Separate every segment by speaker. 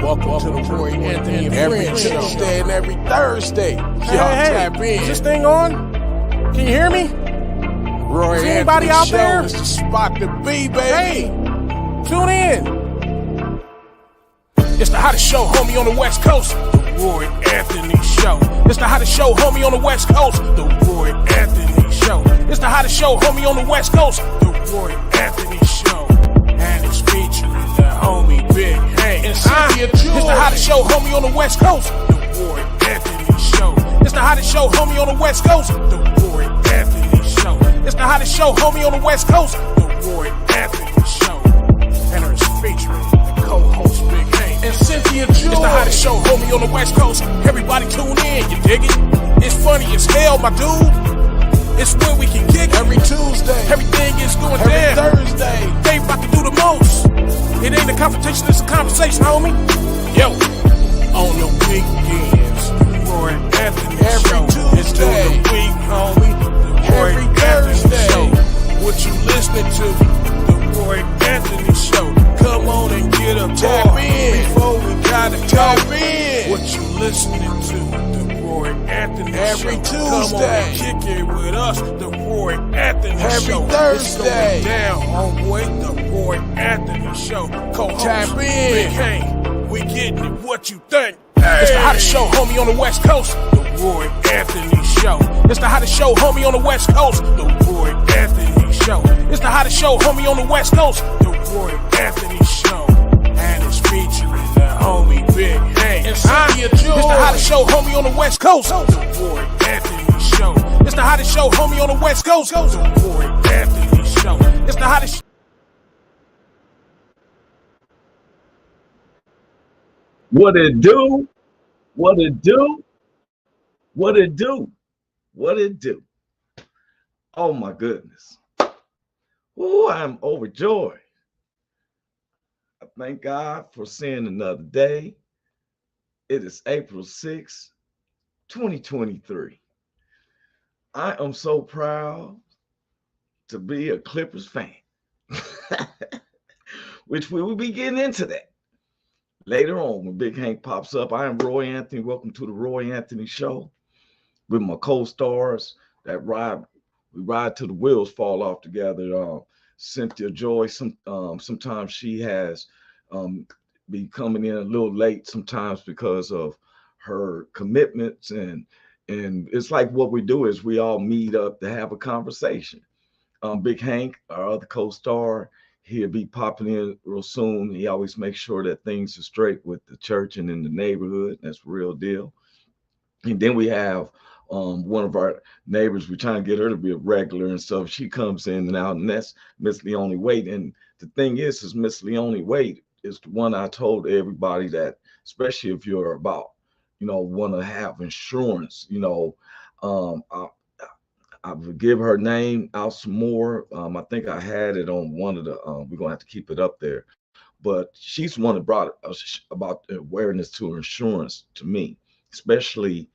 Speaker 1: Welcome to the Roy Anthony every Tuesday and every Thursday. Y'all tap in.
Speaker 2: Is this thing on? Can you hear me?
Speaker 1: Roy
Speaker 2: Is anybody out
Speaker 1: Show
Speaker 2: there?
Speaker 1: is the spot to be, baby.
Speaker 2: Hey, tune in.
Speaker 1: It's the hottest show, homie, on the West Coast. The Roy Anthony Show. It's the hottest show, homie, on the West Coast. The Roy Anthony Show. It's the hottest show, homie, on the West Coast. The Roy Anthony Show. And it's featuring the homie Big Hank and Cynthia. It's the hottest show, homie, on the West Coast. The Roy Anthony Show. It's the hottest show, homie, on the West Coast. The Roy Anthony Show. It's the hottest show, homie, on the West Coast. The Roy Anthony Show. And it's featuring the co-host Big Hank and Cynthia. It's the hottest show, homie, on the West Coast. Everybody tune in, you dig it? It's funny as hell, my dude. It's where we can kick every Tuesday.
Speaker 2: Everything is going
Speaker 1: every
Speaker 2: down.
Speaker 1: Thursday.
Speaker 2: They about to do the most. It ain't a confrontation, it's a conversation, homie. Yo, on the weekends, Roy Anthony
Speaker 1: every
Speaker 2: Show.
Speaker 1: Tuesday.
Speaker 2: It's during the week, homie. The Roy
Speaker 1: every
Speaker 2: Anthony
Speaker 1: Thursday.
Speaker 2: Show. What you listening to? The Roy Anthony Show. Come on and get up,
Speaker 1: tap in
Speaker 2: before we gotta
Speaker 1: tap
Speaker 2: go.
Speaker 1: in.
Speaker 2: What you listening to? Roy Anthony
Speaker 1: every
Speaker 2: Show.
Speaker 1: Tuesday.
Speaker 2: Come on and kick it with us, the Roy Anthony
Speaker 1: every
Speaker 2: Show.
Speaker 1: Thursday.
Speaker 2: It's going down, homeboy, the Roy Anthony Show. Co-host,
Speaker 1: tap in.
Speaker 2: Big Hank, we getting it. What you think? Hey. It's the hottest show, homie, on the West Coast. The Roy Anthony Show. It's the hottest show, homie, on the West Coast. The Roy Anthony Show. It's the hottest show, homie, on the West Coast. The Roy Anthony Show. And it's featuring the homie Big Hank and Cynthia. It's the hottest show, homie, on the West Coast. The Roy Anthony Show. It's the hottest show, homie, on the West Coast. The Roy Anthony Show. It's the hottest.
Speaker 3: What it do? What it do? What it do? What it do? Oh my goodness. Oh, I'm overjoyed. I thank God for seeing another day. It is April 6, 2023. I am so proud to be a Clippers fan, which we will be getting into that later on when Big Hank pops up. I am Roy Anthony. Welcome to the Roy Anthony Show with my co-stars that we ride till the wheels fall off together. Cynthia Joy, sometimes she has be coming in a little late sometimes because of her commitments, and it's like what we do is we all meet up to have a conversation. Big Hank, our other co-star, he'll be popping in real soon. He always makes sure that things are straight with the church and in the neighborhood. That's the real deal. And then we have one of our neighbors. We're trying to get her to be a regular and stuff. She comes in and out, and that's Miss Leonie Wade. And the thing is Miss Leonie Wade is the one I told everybody that, especially if you're about, want to have insurance, I would give her name out some more. I think I had it on one of the, we're going to have to keep it up there. But she's the one that brought about awareness to insurance to me, especially,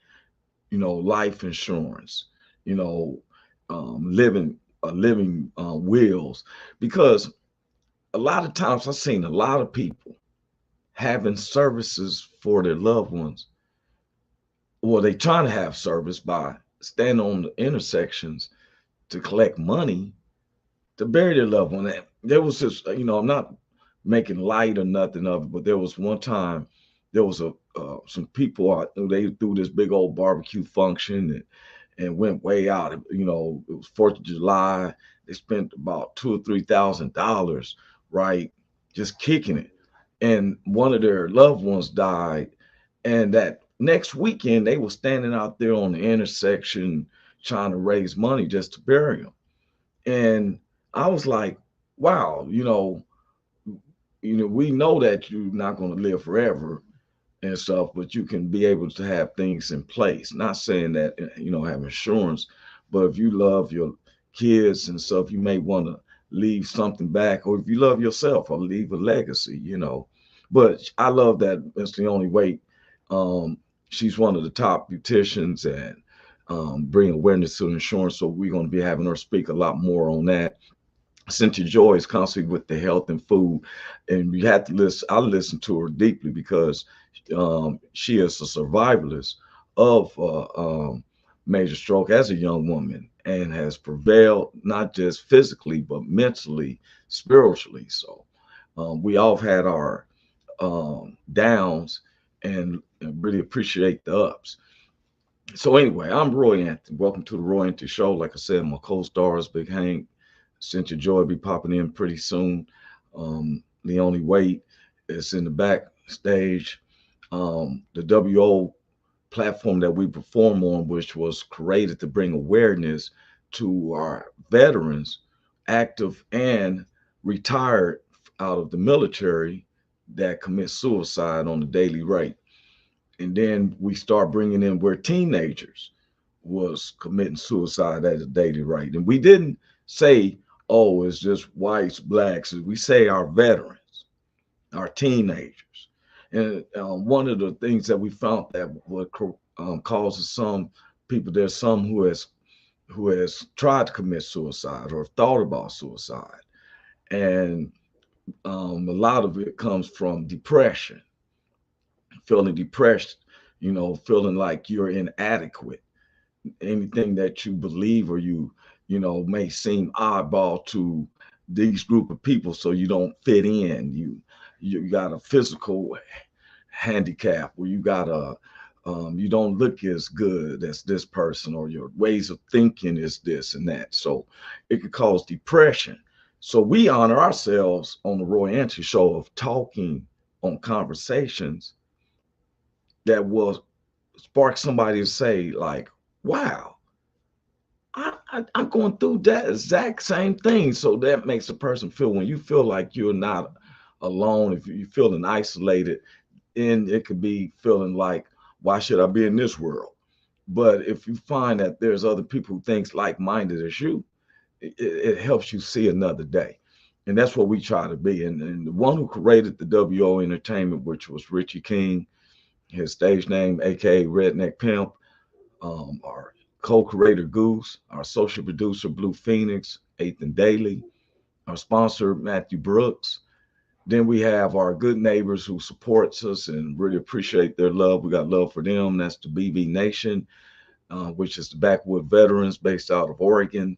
Speaker 3: life insurance, living wills. Because a lot of times I've seen a lot of people having services for their loved ones. Well, they trying to have service by standing on the intersections to collect money to bury their loved one. There was this, I'm not making light or nothing of it, but there was one time there was some people they threw this big old barbecue function and went way out. It was 4th of July. They spent about $2,000 or $3,000, right, just kicking it. And one of their loved ones died, and that next weekend, they were standing out there on the intersection trying to raise money just to bury him. And I was like, wow, we know that you're not going to live forever and stuff, but you can be able to have things in place. Not saying that, have insurance, but if you love your kids and stuff, you may want to leave something back, or if you love yourself, or leave a legacy, But I love that it's the only way. She's one of the top beauticians and bring awareness to insurance. So we're going to be having her speak a lot more on that. Cynthia Joy is constantly with the health and food, and you have to listen. I listen to her deeply because she is a survivalist of major stroke as a young woman and has prevailed not just physically but mentally, spiritually. So we all have had our downs and really appreciate the ups. So anyway, I'm Roy Anthony. Welcome to the Roy Anthony Show. Like I said, my co-stars, Big Hank, Cynthia Joy, be popping in pretty soon. Leonie Wade is in the backstage. The WO platform that we perform on, which was created to bring awareness to our veterans, active and retired out of the military, that commit suicide on a daily rate. And then we start bringing in where teenagers was committing suicide at a daily rate. And we didn't say, oh, it's just whites, blacks. We say our veterans, our teenagers. And one of the things that we found that what causes some people, there's some who has tried to commit suicide or thought about suicide, and a lot of it comes from depression, feeling depressed, feeling like you're inadequate. Anything that you believe or you may seem oddball to these group of people, so you don't fit in. You got a physical handicap where you don't look as good as this person, or your ways of thinking is this and that. So it could cause depression. So we honor ourselves on the Roy Anthony Show of talking on conversations that will spark somebody to say, like, wow, I'm going through that exact same thing. So that makes a person feel, when you feel like you're not alone, if you're feeling isolated, and it could be feeling like, why should I be in this world? But if you find that there's other people who thinks like-minded as you, it helps you see another day. And that's what we try to be. And the one who created the WO Entertainment, which was Richie King, his stage name, aka Redneck Pimp, our co-creator Goose, our social producer Blue Phoenix, Ethan Daly, our sponsor Matthew Brooks. Then we have our good neighbors who supports us and really appreciate their love. We got love for them. That's the BB Nation, which is the Backwood Veterans based out of Oregon.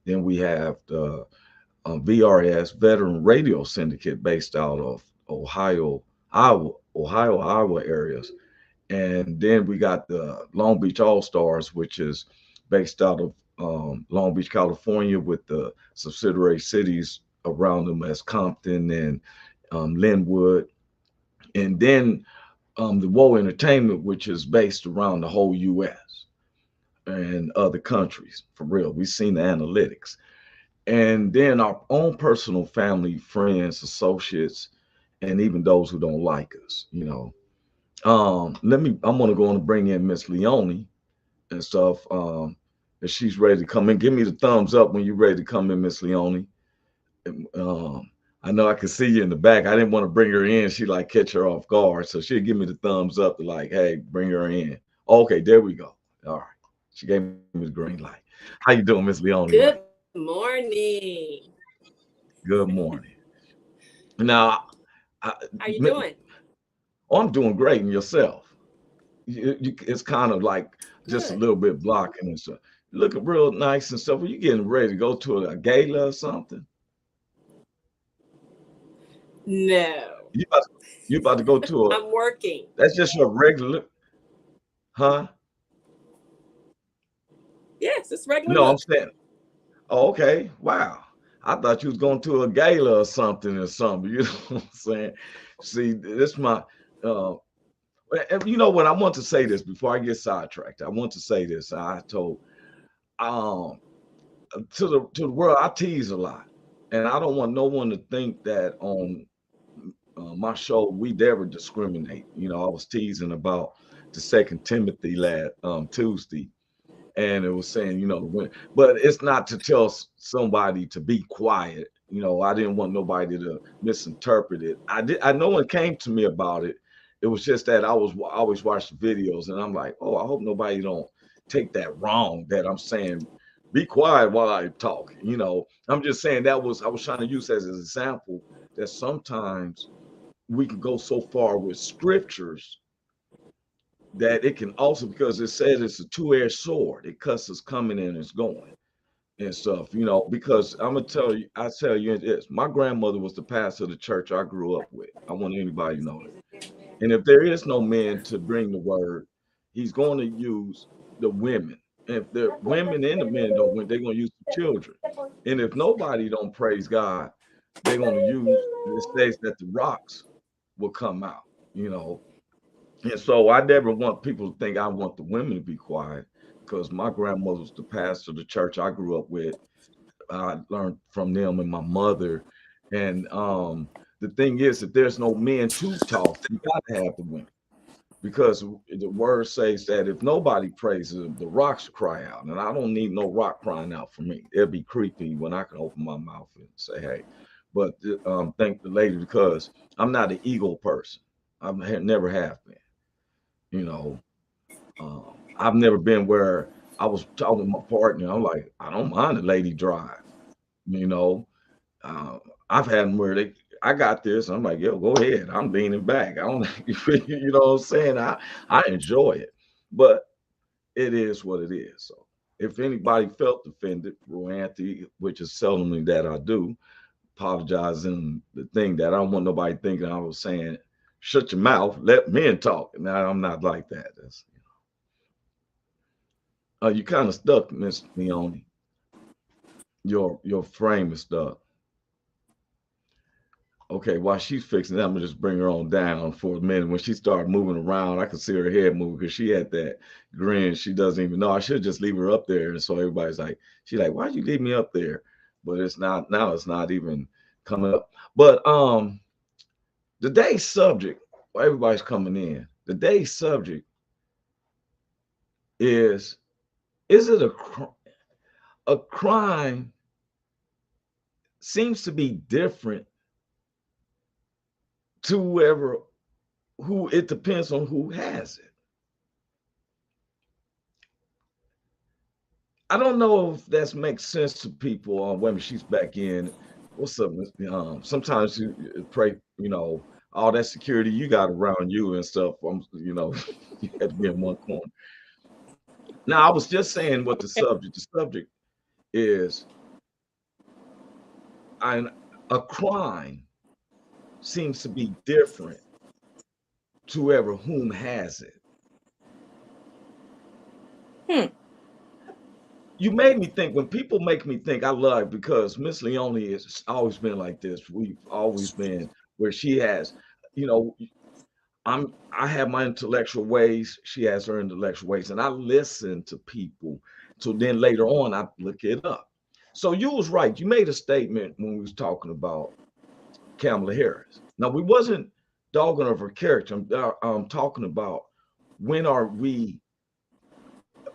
Speaker 3: Then we have the VRS Veteran Radio Syndicate based out of Iowa areas. And then we got the Long Beach All Stars, which is based out of Long Beach, California, with the subsidiary cities around them as Compton and Linwood. And then the WO Entertainment, which is based around the whole U.S. and other countries. For real, we've seen the analytics. And then our own personal family, friends, associates, and even those who don't like us. I'm gonna go on and bring in Miss Leonie and stuff. If she's ready to come in, give me the thumbs up when you're ready to come in, Miss Leonie. I know I can see you in the back. I didn't want to bring her in. She like catch her off guard, so she'll give me the thumbs up to like, hey, bring her in. Okay, there we go. All right, she gave me the green light. How you doing, Miss Leonie?
Speaker 2: Good morning.
Speaker 3: Good morning. Now,
Speaker 2: How you doing?
Speaker 3: I'm doing great. And yourself? It's kind of like just a
Speaker 2: Good.
Speaker 3: little bit blocking and stuff. You looking real nice and stuff. Are you getting ready to go to a gala or something?
Speaker 2: No,
Speaker 3: You about, you about to go to a?
Speaker 2: I'm working.
Speaker 3: That's just your regular, huh?
Speaker 2: Yes, it's regular
Speaker 3: No, I'm
Speaker 2: look.
Speaker 3: saying. Oh, okay. Wow. I thought you was going to a gala or something or something. You know what I'm saying? See, this my. Uh, you know what? I want to say this before I get sidetracked. I want to say this. I told um to the world, I tease a lot, and I don't want no one to think that on my show we never discriminate. I was teasing about the Second Timothy last Tuesday, and it was saying, but it's not to tell somebody to be quiet. I didn't want nobody to misinterpret it. I No one came to me about it. It was just that I always watch the videos, and I'm like, oh, I hope nobody don't take that wrong, that I'm saying Be quiet while I talk. You know, I'm just saying I was trying to use as an example that sometimes we can go so far with scriptures that it can also, because it says it's a two-edged sword. It cuts us coming and it's going and stuff, you know, because I tell you this, my grandmother was the pastor of the church I grew up with. I want anybody to know that. And if there is no man to bring the word, he's going to use the women. And if the women and the men don't win, they're going to use the children. And if nobody don't praise God, they're going to use, it says that the rocks will come out, you know. And so I never want people to think I want the women to be quiet, because my grandmother was the pastor of the church I grew up with. I learned from them and my mother. And the thing is, if there's no men to talk, you got to have the women, because the word says that if nobody praises him, the rocks cry out. And I don't need no rock crying out for me. It'd be creepy when I can open my mouth and say, hey. But thank the lady, because I'm not an ego person. I never have been. You know, I've never been where I was talking to my partner. I'm like, I don't mind the lady drive. You know, I've had them where I got this. I'm like, yo, go ahead. I'm leaning back. I don't, you know what I'm saying? I enjoy it, but it is what it is. So if anybody felt offended, Anthony, which is seldomly that I do, apologizing the thing that I don't want nobody thinking I was saying, shut your mouth, let men talk. Now I'm not like that. That's, you kind of stuck, Miss Leone. Your frame is stuck. Okay, while she's fixing that, I'm gonna just bring her on down for a minute. When she started moving around, I could see her head move because she had that grin. She doesn't even know. I should just leave her up there. And so everybody's like, she's like, why'd you leave me up there? But it's not now, it's not even coming up. But today's subject, while everybody's coming in, today's subject is it a crime seems to be different to who it depends on who has it. I don't know if that makes sense to people. When she's back in, what's up? Sometimes you pray, you know, all that security you got around you and stuff. You know, you had to be in one corner. Now, I was just saying what the subject. The subject is a crime seems to be different to whoever whom has it. You made me think. When people make me think, I love it, because Miss Leone has always been like this. We've always been where she has, you know, I have my intellectual ways, she has her intellectual ways, and I listen to people. So then later on, I look it up. So you was right. You made a statement when we was talking about Kamala Harris. Now, we wasn't dogging of her character. I'm talking about, when are we?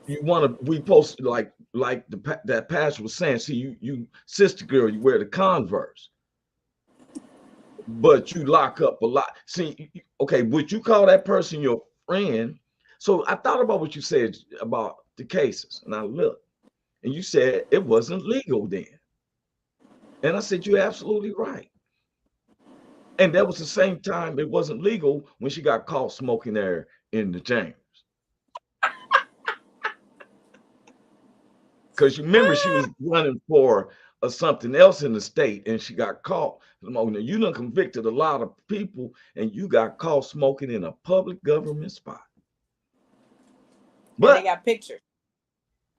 Speaker 3: We post like that pastor was saying. See, you sister girl, you wear the Converse, but you lock up a lot. See, okay, would you call that person your friend? So I thought about what you said about the cases, and I looked, and you said it wasn't legal then. And I said, you're absolutely right. And that was the same time it wasn't legal when she got caught smoking there in the chambers. Because you remember she was running for something else in the state, and she got caught smoking. You done convicted a lot of people, and you got caught smoking in a public government spot.
Speaker 2: But they got pictures.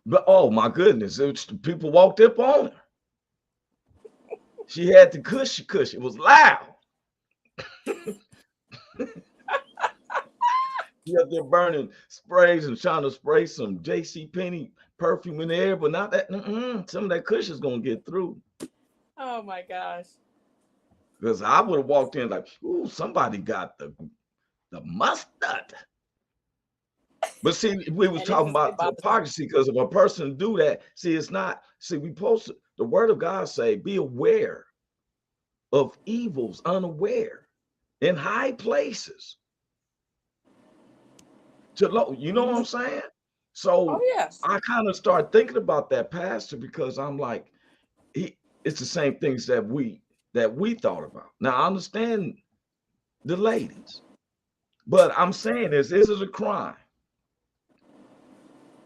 Speaker 3: But oh my goodness, people walked up on her. She had the cushy. It was loud. She up there burning sprays and trying to spray some J.C. Penney perfume in the air, but not that. Some of that cushion is gonna get through.
Speaker 2: Oh my gosh!
Speaker 3: Because I would have walked in like, ooh, somebody got the mustard. But see, we was talking about hypocrisy, because if a person do that, see, it's not. See, we posted the word of God say, be aware of evils, unaware, in high places. You know what I'm saying? So
Speaker 4: Oh yes.
Speaker 3: I kind of start thinking about that pastor because I'm like, it's the same things that we thought about. Now I understand the ladies, but I'm saying this is a crime,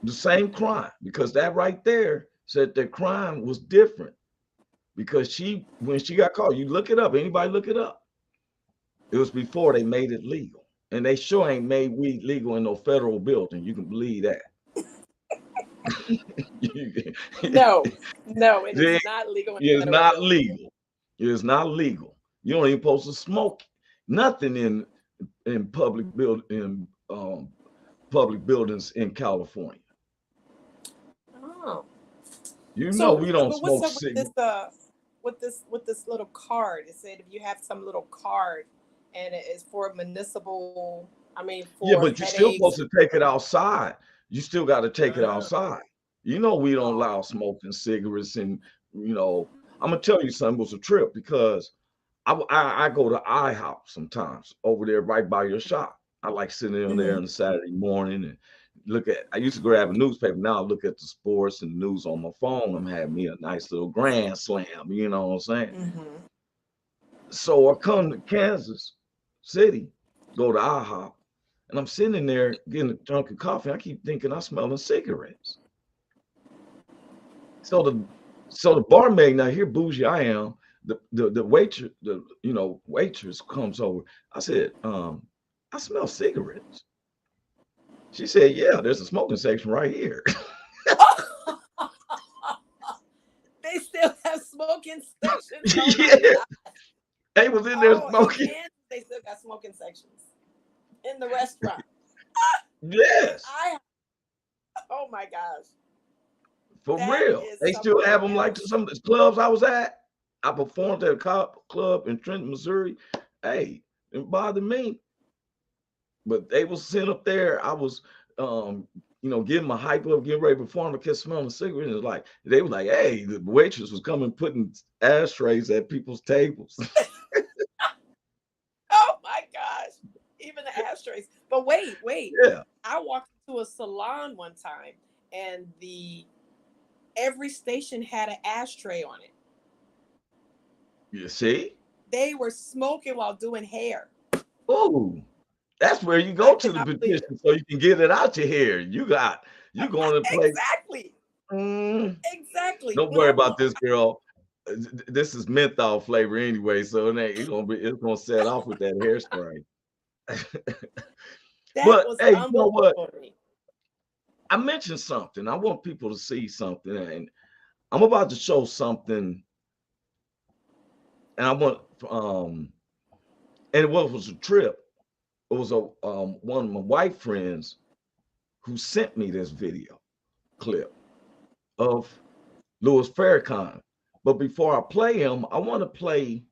Speaker 3: the same crime, because that right there said the crime was different because when she got caught, you look it up, anybody look it up. It was before they made it legal. And they sure ain't made weed legal in no federal building. You can believe that.
Speaker 4: No, no, it is
Speaker 3: It
Speaker 4: not legal in
Speaker 3: is
Speaker 4: federal
Speaker 3: not
Speaker 4: buildings.
Speaker 3: legal. It is not legal. You don't even supposed to smoke nothing in public buildings in California.
Speaker 4: Oh.
Speaker 3: You know
Speaker 4: So,
Speaker 3: we don't
Speaker 4: but what's
Speaker 3: smoke
Speaker 4: up with
Speaker 3: cigarettes.
Speaker 4: this little card? It said if you have some little card and it is for municipal, I mean
Speaker 3: Yeah,
Speaker 4: for
Speaker 3: but you're still
Speaker 4: headaches.
Speaker 3: supposed to take it outside. You still got to take it
Speaker 4: Uh,
Speaker 3: outside. You know we don't
Speaker 4: oh,
Speaker 3: allow smoking cigarettes, and I'm gonna tell you something. It was a trip because I go to IHOP sometimes over there right by your shop. I like sitting in there
Speaker 4: hmm
Speaker 3: on a Saturday morning and I used to grab a newspaper. Now I look at the sports and news on my phone. I'm having me a nice little grand slam, you know what I'm saying?
Speaker 4: hmm
Speaker 3: So I come to Kansas City, go to IHOP, and I'm sitting there getting a drunk of coffee. I keep thinking I'm smelling cigarettes. So the barmaid, now here bougie I am, the waitress, waitress comes over. I said, I smell cigarettes. She said, yeah, there's a smoking section right here.
Speaker 4: They still have smoking sections. Oh my
Speaker 3: Yeah,
Speaker 4: god!
Speaker 3: they was in there
Speaker 4: Oh, in
Speaker 3: smoking.
Speaker 4: Kansas, they still got smoking sections in the restaurant. And
Speaker 3: Yes,
Speaker 4: oh my gosh,
Speaker 3: for
Speaker 4: that
Speaker 3: real.
Speaker 4: is
Speaker 3: They still
Speaker 4: something
Speaker 3: have them like to
Speaker 4: else.
Speaker 3: some of the clubs I was at. I performed at a club in Trenton, Missouri. Hey, didn't bother me. But they was sitting up there. I was, getting my hype up, getting ready to perform. I kept smelling cigarettes. And like they were like, "Hey," the waitress was coming, putting ashtrays at people's tables.
Speaker 4: Oh my gosh, even the ashtrays. But wait.
Speaker 3: Yeah,
Speaker 4: I walked into a salon one time, and the every station had an ashtray on it.
Speaker 3: you see.
Speaker 4: They were smoking while doing hair.
Speaker 3: Oh, that's where you
Speaker 4: I
Speaker 3: go to the
Speaker 4: cannot believe it.
Speaker 3: petition so you can get it out your hair. You going to play.
Speaker 4: Exactly.
Speaker 3: Mm,
Speaker 4: Exactly.
Speaker 3: don't
Speaker 4: When
Speaker 3: worry
Speaker 4: I
Speaker 3: about
Speaker 4: walk,
Speaker 3: this, girl. This is menthol flavor anyway, so it's gonna set off with that hairspray.
Speaker 4: that
Speaker 3: But
Speaker 4: was
Speaker 3: hey, you know what?
Speaker 4: unbelievable to me.
Speaker 3: I mentioned something. I want people to see something, and I'm about to show something, and I want and it was a trip. It was a one of my white friends who sent me this video clip of Louis Farrakhan. But before I play him, I want to play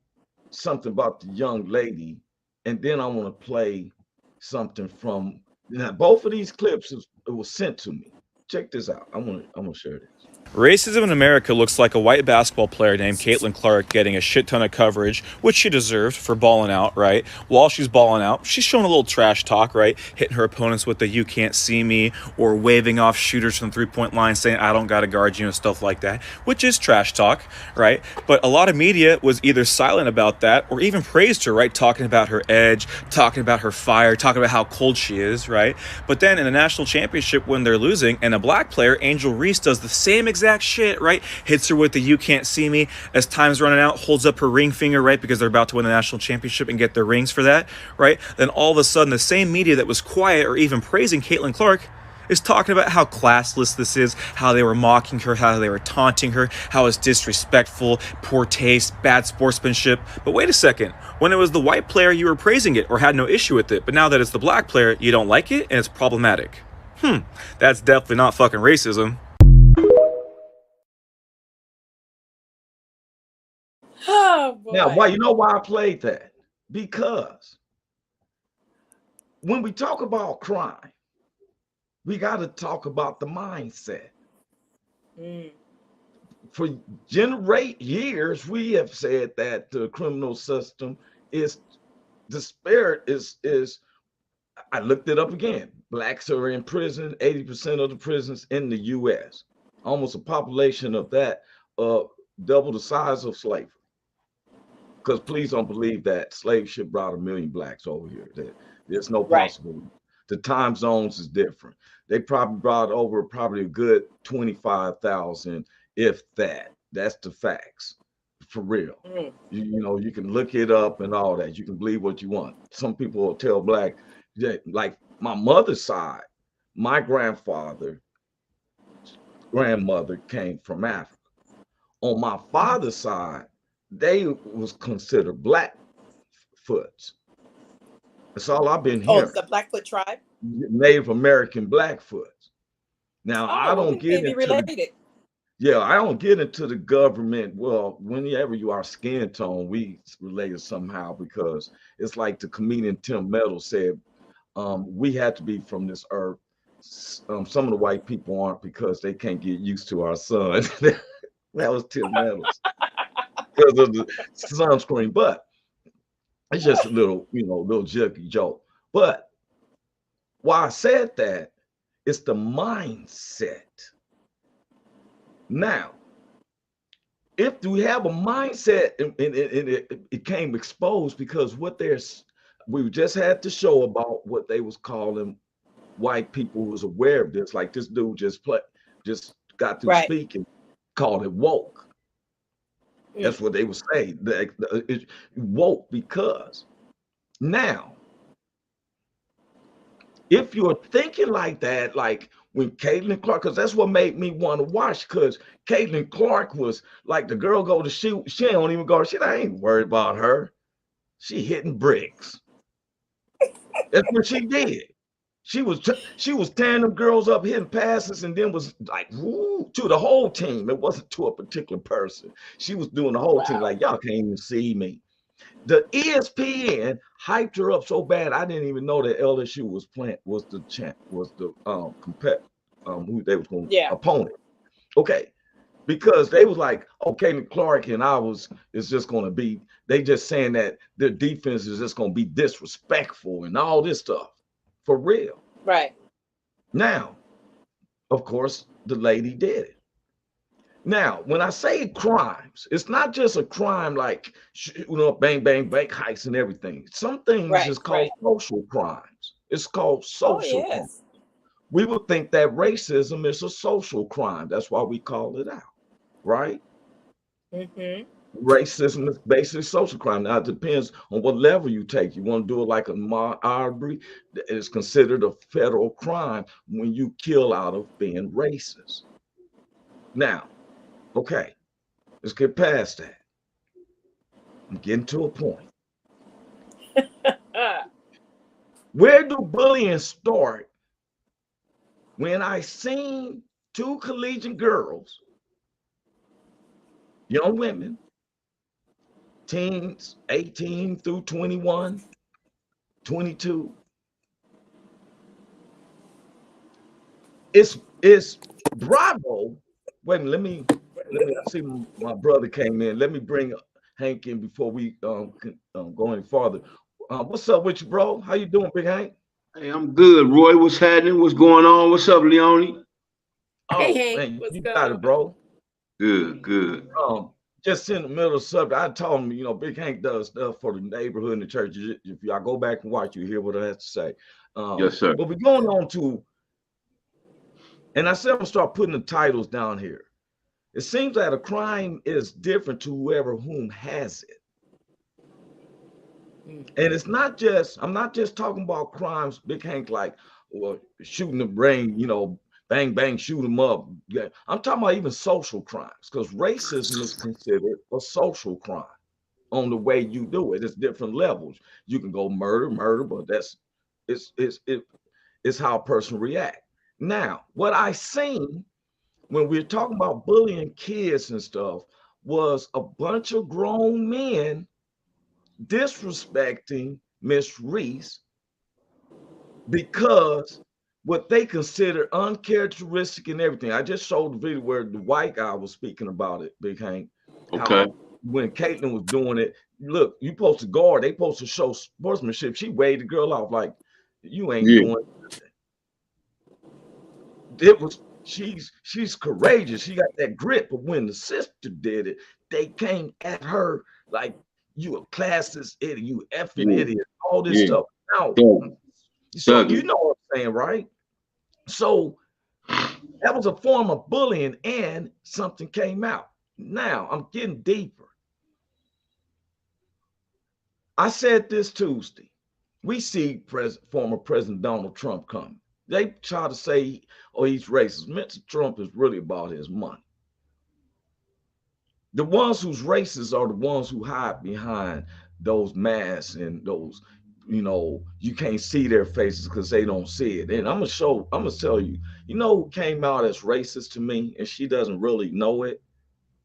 Speaker 3: something about the young lady, and then I want to play something from now. Both of these clips it was sent to me. Check this out. I'm gonna share this.
Speaker 2: Racism in America looks like a white basketball player named Caitlin Clark getting a shit ton of coverage, which she deserved for balling out, right? While she's balling out, she's showing a little trash talk, right? Hitting her opponents with the "you can't see me" or waving off shooters from the three-point line saying "I don't gotta guard you" and stuff like that, which is trash talk, right? But a lot of media was either silent about that or even praised her, right? Talking about her edge, talking about her fire, talking about how cold she is, right? But then in the national championship when they're losing and a black player, Angel Reese, does the same exact shit, right? Hits her with the "you can't see me" as time's running out, holds up her ring finger, right? Because they're about to win the national championship and get their rings for that, right? Then all of a sudden, the same media that was quiet or even praising Caitlin Clark is talking about how classless this is, how they were mocking her, how they were taunting her, how it's disrespectful, poor taste, bad sportsmanship. But wait a second, when it was the white player, you were praising it or had no issue with it, but now that it's the black player, you don't like it and it's problematic. That's definitely not fucking racism.
Speaker 4: Oh
Speaker 3: Now,
Speaker 4: boy.
Speaker 3: why I played that? Because when we talk about crime, we got to talk about the mindset.
Speaker 4: Mm.
Speaker 3: For years, we have said that the criminal system is the spirit is I looked it up again. Blacks are in prison, 80% of the prisons in the US. Almost a population of that, double the size of slavery. Because please don't believe that slave ship brought 1 million blacks over here. There's no
Speaker 4: Right.
Speaker 3: possible. The time zones is different. They probably brought over probably a good 25,000, if that. That's the facts, for real.
Speaker 4: Mm.
Speaker 3: You know, you can look it up and all that. You can believe what you want. Some people will tell black, like my mother's side, my grandmother came from Africa. On my father's side, they was considered Blackfoots. That's all I've been
Speaker 4: Oh,
Speaker 3: hearing.
Speaker 4: it's the Blackfoot tribe.
Speaker 3: Native American Blackfoots. Now I
Speaker 4: Oh, well,
Speaker 3: don't
Speaker 4: we
Speaker 3: get
Speaker 4: may be
Speaker 3: into the
Speaker 4: related.
Speaker 3: I don't get into the government. Well, whenever you are skin tone, we related somehow because it's like the comedian Tim Meadows said, we had to be from this earth. Some of the white people aren't because they can't get used to our sun. That was Tim Meadows because of the sunscreen. But it's just a little, little jerky joke. But why I said that, it's the mindset. Now, if we have a mindset and it became exposed because we just had to show about what they was calling white people who was aware of this, like this dude just got through
Speaker 4: Right.
Speaker 3: speaking, called it woke. That's what they would say. It's woke because now, if you're thinking like that, like when Caitlin Clark, because that's what made me want to watch, because Caitlin Clark was like the girl go to shoot, she don't even go to shit. I ain't worried about her. She hitting bricks. That's what she did. She was tearing them girls up, hitting passes, and then was like, woo, to the whole team. It wasn't to a particular person. She was doing the whole team, like, y'all can't even see me. The ESPN hyped her up so bad, I didn't even know that LSU was the champ, was the who they was going opponent. Okay, because they was like, okay, Clark and is just going to be. They just saying that their defense is just going to be disrespectful and all this stuff, for real.
Speaker 4: Right.
Speaker 3: Now, of course, the lady did it. Now, when I say crimes, it's not just a crime like bang, bang, bang, heists and everything. Some things is called social crimes. It's called social crimes. We would think that racism is a social crime. That's why we call it out, right?
Speaker 4: Mm-hmm.
Speaker 3: Racism is basically social crime. Now, it depends on what level you take. You want to do it like a robbery, it's considered a federal crime when you kill out of being racist. Now, okay, let's get past that. I'm getting to a point. Where do bullying start? When I seen 2 collegiate girls, young women, teens, 18 through 21, 22. It's Bravo. Wait a minute, let me see. My brother came in. Let me bring Hank in before we go any farther. What's up with you, bro? How you doing, Big Hank?
Speaker 5: Hey, I'm good, Roy. What's happening? What's going on? What's up, Leone?
Speaker 3: Oh, hey, man, you got it, bro.
Speaker 5: Good.
Speaker 3: Just in the middle of the subject, I told him, Big Hank does stuff for the neighborhood and the church. If y'all go back and watch, you hear what I have to say.
Speaker 5: Yes, sir.
Speaker 3: But we're going on to, and I said I'm gonna start putting the titles down here. It seems that a crime is different to whom has it. And it's not just, I'm not just talking about crimes, Big Hank, like shooting the brain, bang, bang, shoot them up. Yeah. I'm talking about even social crimes, because racism is considered a social crime on the way you do it. It's different levels. You can go murder, but it's how a person react. Now, what I seen when we're talking about bullying kids and stuff was a bunch of grown men disrespecting Miss Reese because what they consider uncharacteristic and everything. I just showed the video where the white guy was speaking about it, Big Hank.
Speaker 5: Okay.
Speaker 3: When Caitlin was doing it, look, you supposed to guard, they supposed to show sportsmanship. She waved the girl off like, You ain't
Speaker 5: Yeah.
Speaker 3: doing it. Was she's courageous. She got that grit. But when the sister did it, they came at her like you a classist idiot, you effing
Speaker 5: Yeah.
Speaker 3: idiot, all this
Speaker 5: Yeah.
Speaker 3: stuff. Now,
Speaker 5: Thug.
Speaker 3: so you
Speaker 5: Thugging.
Speaker 3: know what I'm saying, right? So that was a form of bullying, and something came out. Now I'm getting deeper. I said this Tuesday. We see former President Donald Trump coming. They try to say, oh, he's racist. Mr. Trump is really about his money. The ones who's racist are the ones who hide behind those masks and those, you can't see their faces because they don't see it. And I'm gonna tell you, who came out as racist to me, and she doesn't really know it.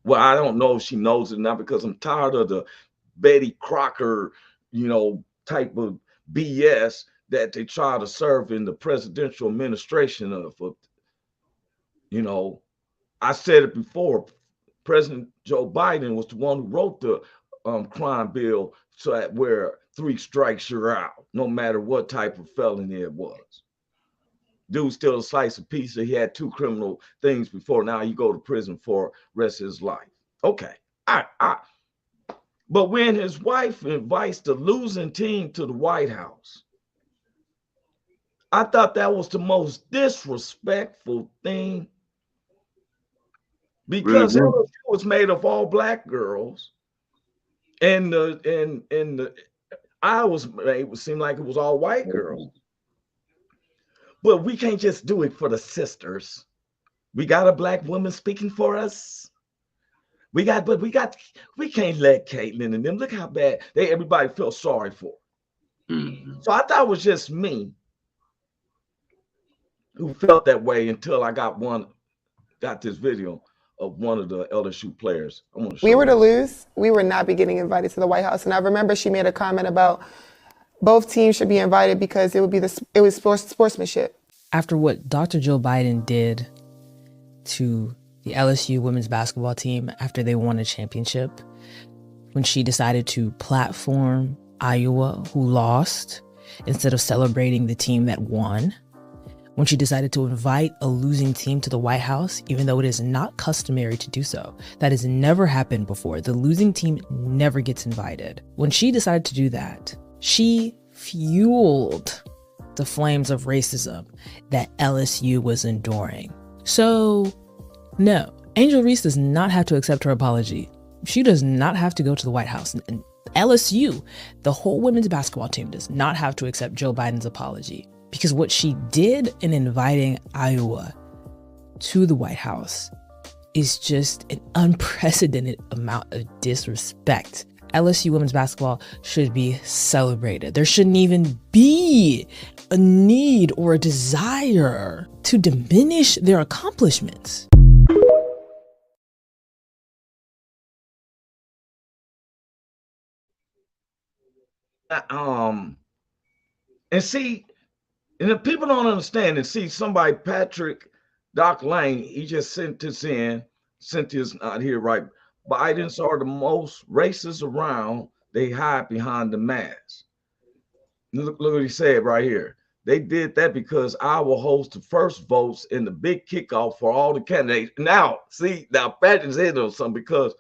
Speaker 3: Well, I don't know if she knows it now because I'm tired of the Betty Crocker, type of BS that they try to serve in the presidential administration of, I said it before. President Joe Biden was the one who wrote the crime bill so that where 3 strikes you're out, no matter what type of felony it was. Dude still a slice of pizza. He had 2 criminal things before. Now you go to prison for the rest of his life. Okay. But when his wife invites the losing team to the White House, I thought that was the most disrespectful thing
Speaker 5: Really
Speaker 3: because
Speaker 5: good.
Speaker 3: LSU was made of all black girls, and the I was made it seem like it was all white girls. But we can't just do it for the sisters. We got a black woman speaking for us. We can't let Caitlyn and them look how bad everybody felt sorry for.
Speaker 5: Mm-hmm.
Speaker 3: So I thought it was just me who felt that way until I got this video of one of the LSU players. I want to show
Speaker 6: We were to
Speaker 3: you.
Speaker 6: lose, we would not be getting invited to the White House. And I remember she made a comment about both teams should be invited because it was sportsmanship.
Speaker 7: After what Dr. Joe Biden did to the LSU women's basketball team after they won a championship, when she decided to platform Iowa, who lost, instead of celebrating the team that won, when she decided to invite a losing team to the White House, even though it is not customary to do so. That has never happened before. The losing team never gets invited. When she decided to do that, she fueled the flames of racism that LSU was enduring. So, no, Angel Reese does not have to accept her apology. She does not have to go to the White House. And LSU, the whole women's basketball team, does not have to accept Joe Biden's apology. Because what she did in inviting Iowa to the White House is just an unprecedented amount of disrespect. LSU women's basketball should be celebrated. There shouldn't even be a need or a desire to diminish their accomplishments.
Speaker 3: And see, and if people don't understand and see somebody, Doc Lane, he just sent this in. Cynthia's not here, right? Bidens are the most racist around. They hide behind the mask. Look what he said right here. They did that because Iowa hosts the first votes in the big kickoff for all the candidates. Now, Patrick's in on something because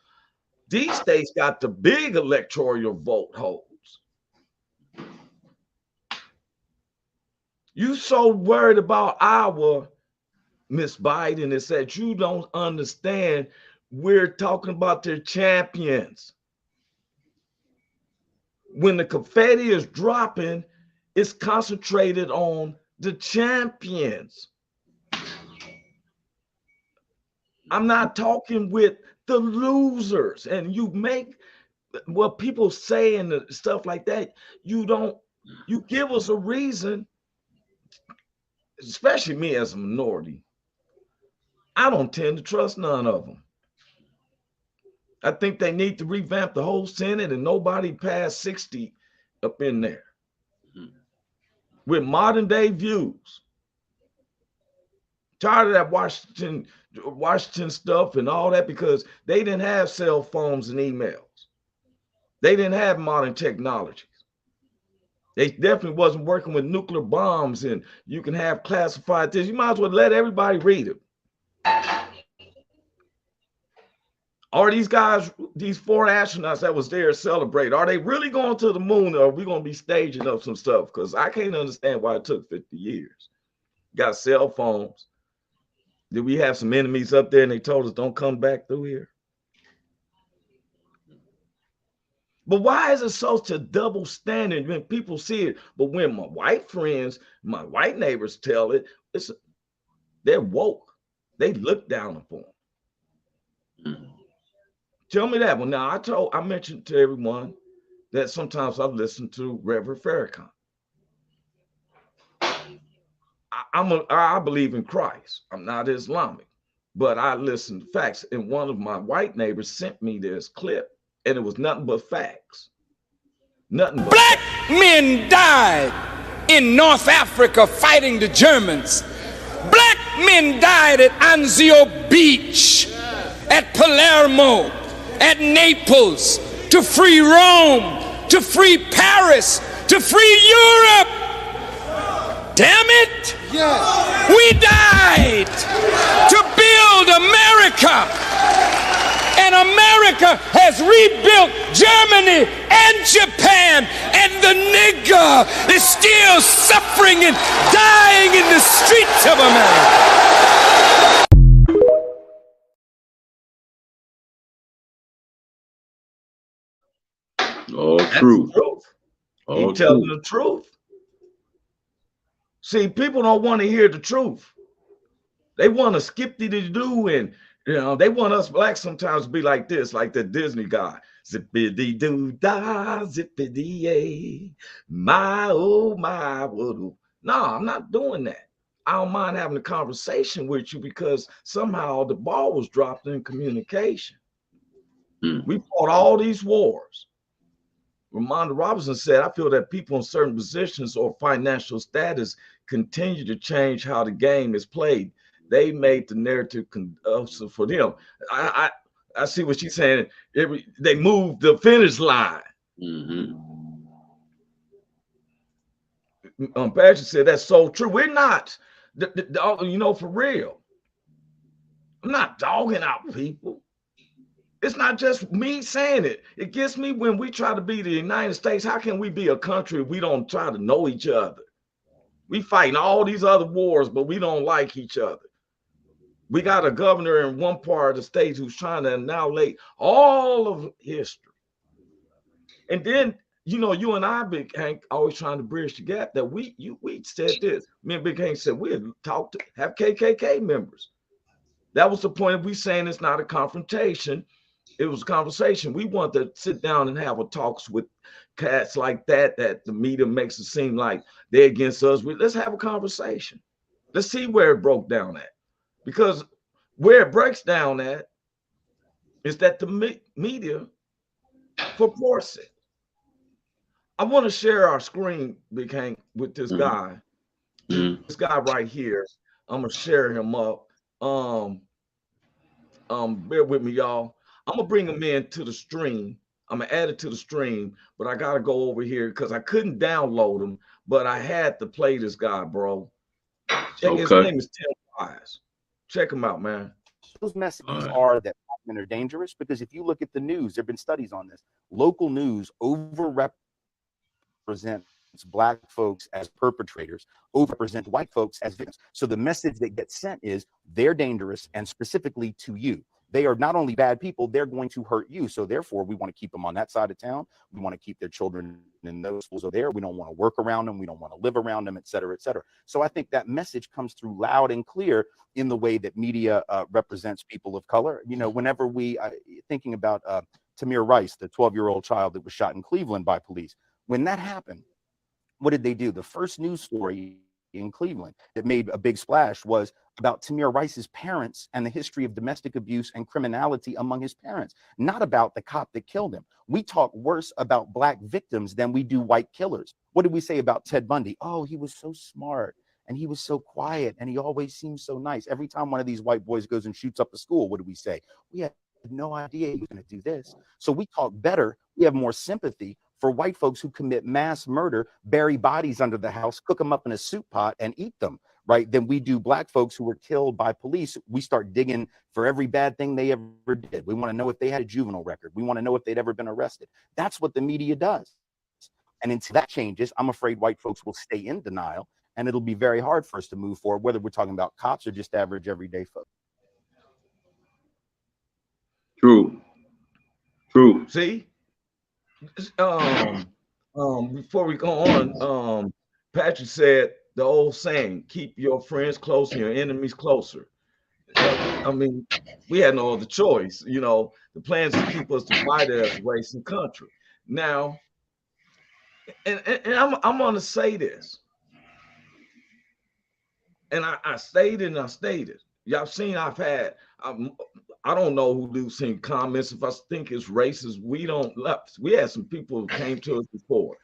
Speaker 3: these states got the big electoral vote holds. You so worried about Iowa, Miss Biden, is that you don't understand we're talking about their champions. When the confetti is dropping, it's concentrated on the champions. I'm not talking with the losers. And you make what people say and stuff like that. You give us a reason, especially me as a minority. I don't tend to trust none of them. I think they need to revamp the whole Senate and nobody past 60 up in there with modern day views. Tired of that Washington stuff and all that because they didn't have cell phones and emails. They didn't have modern technologies. They definitely wasn't working with nuclear bombs, and you can have classified this. You might as well let everybody read it. Are these guys, these 4 astronauts that was there celebrate, are they really going to the moon, or are we going to be staging up some stuff? Because I can't understand why it took 50 years. Got cell phones. Did we have some enemies up there and they told us don't come back through here? But why is it such a double standard when people see it? But when my white friends, my white neighbors tell it, they're woke. They look down upon them. Mm-hmm. Tell me that one. Now, I mentioned to everyone that sometimes I listen to Reverend Farrakhan. I believe in Christ. I'm not Islamic, but I listen to facts. And one of my white neighbors sent me this clip, and it was nothing but facts. Nothing but
Speaker 2: Black
Speaker 3: facts.
Speaker 2: men died in North Africa fighting the Germans. Black men died at Anzio Beach, at Palermo, at Naples, to free Rome, to free Paris, to free Europe. Damn it!
Speaker 8: Yes.
Speaker 2: We died to build America. And America has rebuilt Germany and Japan. And the nigger is still suffering and dying in the streets of America.
Speaker 5: All true.
Speaker 3: He's telling the truth. See, people don't want to hear the truth. They want to skip the do, and they want us blacks sometimes to be like this, like the Disney guy. Zippity doo da, zippity yay, my oh my woodoo. No, I'm not doing that. I don't mind having a conversation with you because somehow the ball was dropped in communication. We fought all these wars. Ramonda Robinson said, I feel that people in certain positions or financial status continue to change how the game is played. They made the narrative conducive for them. I see what she's saying. They moved the finish line. Patrick said, that's so true. We're not, for real. I'm not dogging out people. It's not just me saying it. It gets me when we try to be the United States. How can we be a country if we don't try to know each other? We fighting all these other wars, but we don't like each other. We got a governor in one part of the state who's trying to annihilate all of history. And then, you and I, Big Hank, always trying to bridge the gap that we said this. Me and Big Hank said we'd have KKK members. That was the point of we saying it's not a confrontation. It was a conversation. We want to sit down and have a talks with cats like that the media makes it seem like they're against us. Let's have a conversation. Let's see where it broke down at. Because where it breaks down at is that the media purports it. I want to share our screen, Big Hank, with this guy. This guy right here. I'm going to share him up. Bear with me, y'all. I'm gonna bring him into the stream. I'm gonna add it to the stream, but I gotta go over here because I couldn't download him, but I had to play this guy, bro. His name is Tim Wise. Check him out, man.
Speaker 9: Those messages are that black men are dangerous because if you look at the news, there have been studies on this. Local news overrepresents black folks as perpetrators, overrepresent white folks as victims. So the message that gets sent is they're dangerous, and specifically to you. They are not only bad people, they're going to hurt you. So therefore, we want to keep them on that side of town. We want to keep their children in those schools over there. We don't want to work around them. We don't want to live around them, et cetera, et cetera. So I think that message comes through loud and clear in the way that media represents people of color. Whenever we thinking about Tamir Rice, the 12-year-old child that was shot in Cleveland by police, when that happened, what did they do? The first news story in Cleveland that made a big splash was about Tamir Rice's parents and the history of domestic abuse and criminality among his parents, not about the cop that killed him. We talk worse about black victims than we do white killers. What did we say about Ted Bundy? Oh, he was so smart and he was so quiet and he always seemed so nice. Every time one of these white boys goes and shoots up a school, what do we say? We had no idea he was going to do this. So we talk better. We have more sympathy for white folks who commit mass murder, bury bodies under the house, cook them up in a soup pot and eat them, right? Than we do black folks who were killed by police. We start digging for every bad thing they ever did. We want to know if they had a juvenile record. We want to know if they'd ever been arrested. That's what the media does. And until that changes, I'm afraid white folks will stay in denial, and it'll be very hard for us to move forward, whether we're talking about cops or just average everyday folks.
Speaker 5: True.
Speaker 3: See, before we go on, Patrick said the old saying, keep your friends close and your enemies closer. I mean, we had no other choice. You know, the plan is to keep us divided as a race and country. Now, and I'm going to say this. And I stated. Y'all seen I don't know who do seen comments. If I think it's racist, we had some people who came to us before.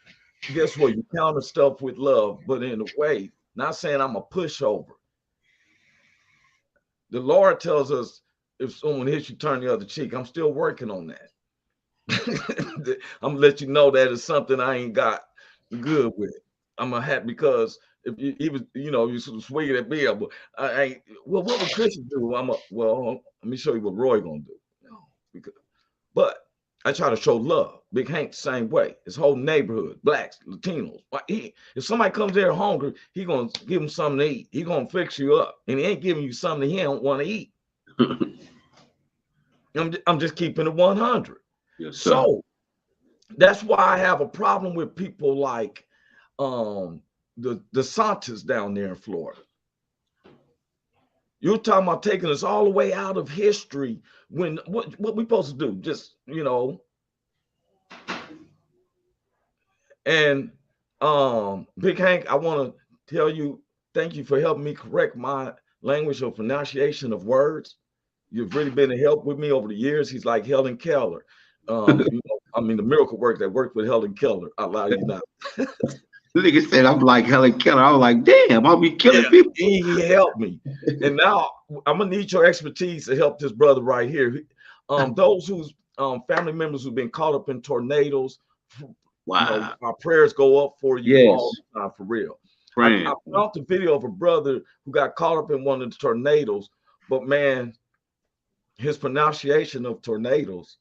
Speaker 3: Guess what? You counter stuff with love, but in a way, not saying I'm a pushover. The Lord tells us if someone hits you, turn the other cheek. I'm still working on that. I'm gonna let you know that it's something I ain't got good with. I'm gonna have, because if you sort of swinging at me, well, what would Christians do? Well, let me show you what Roy gonna do. But I try to show love. Big Hank the same way. His whole neighborhood, blacks, Latinos. If somebody comes there hungry, he gonna give them something to eat. He gonna fix you up, and he ain't giving you something he don't want to eat. I'm just keeping it 100.
Speaker 5: Yes, sir.
Speaker 3: So that's why I have a problem with people like the Santas down there in Florida. You're talking about taking us all the way out of history when what we supposed to do? Just, and Big Hank, I want to tell you, thank you for helping me correct my language or pronunciation of words. You've really been a help with me over the years. He's like Helen Keller. The miracle work that worked with Helen Keller. I allow you now.
Speaker 5: Nigga said I'm like Helen Keller. I was like, damn, I'll be killing people.
Speaker 3: He helped me. And now I'm gonna need your expertise to help this brother right here. Those whose family members who've been caught up in tornadoes.
Speaker 5: Wow.
Speaker 3: Our prayers go up for you all the time, for real.
Speaker 5: I
Speaker 3: found the video of a brother who got caught up in one of the tornadoes, but man, his pronunciation of tornadoes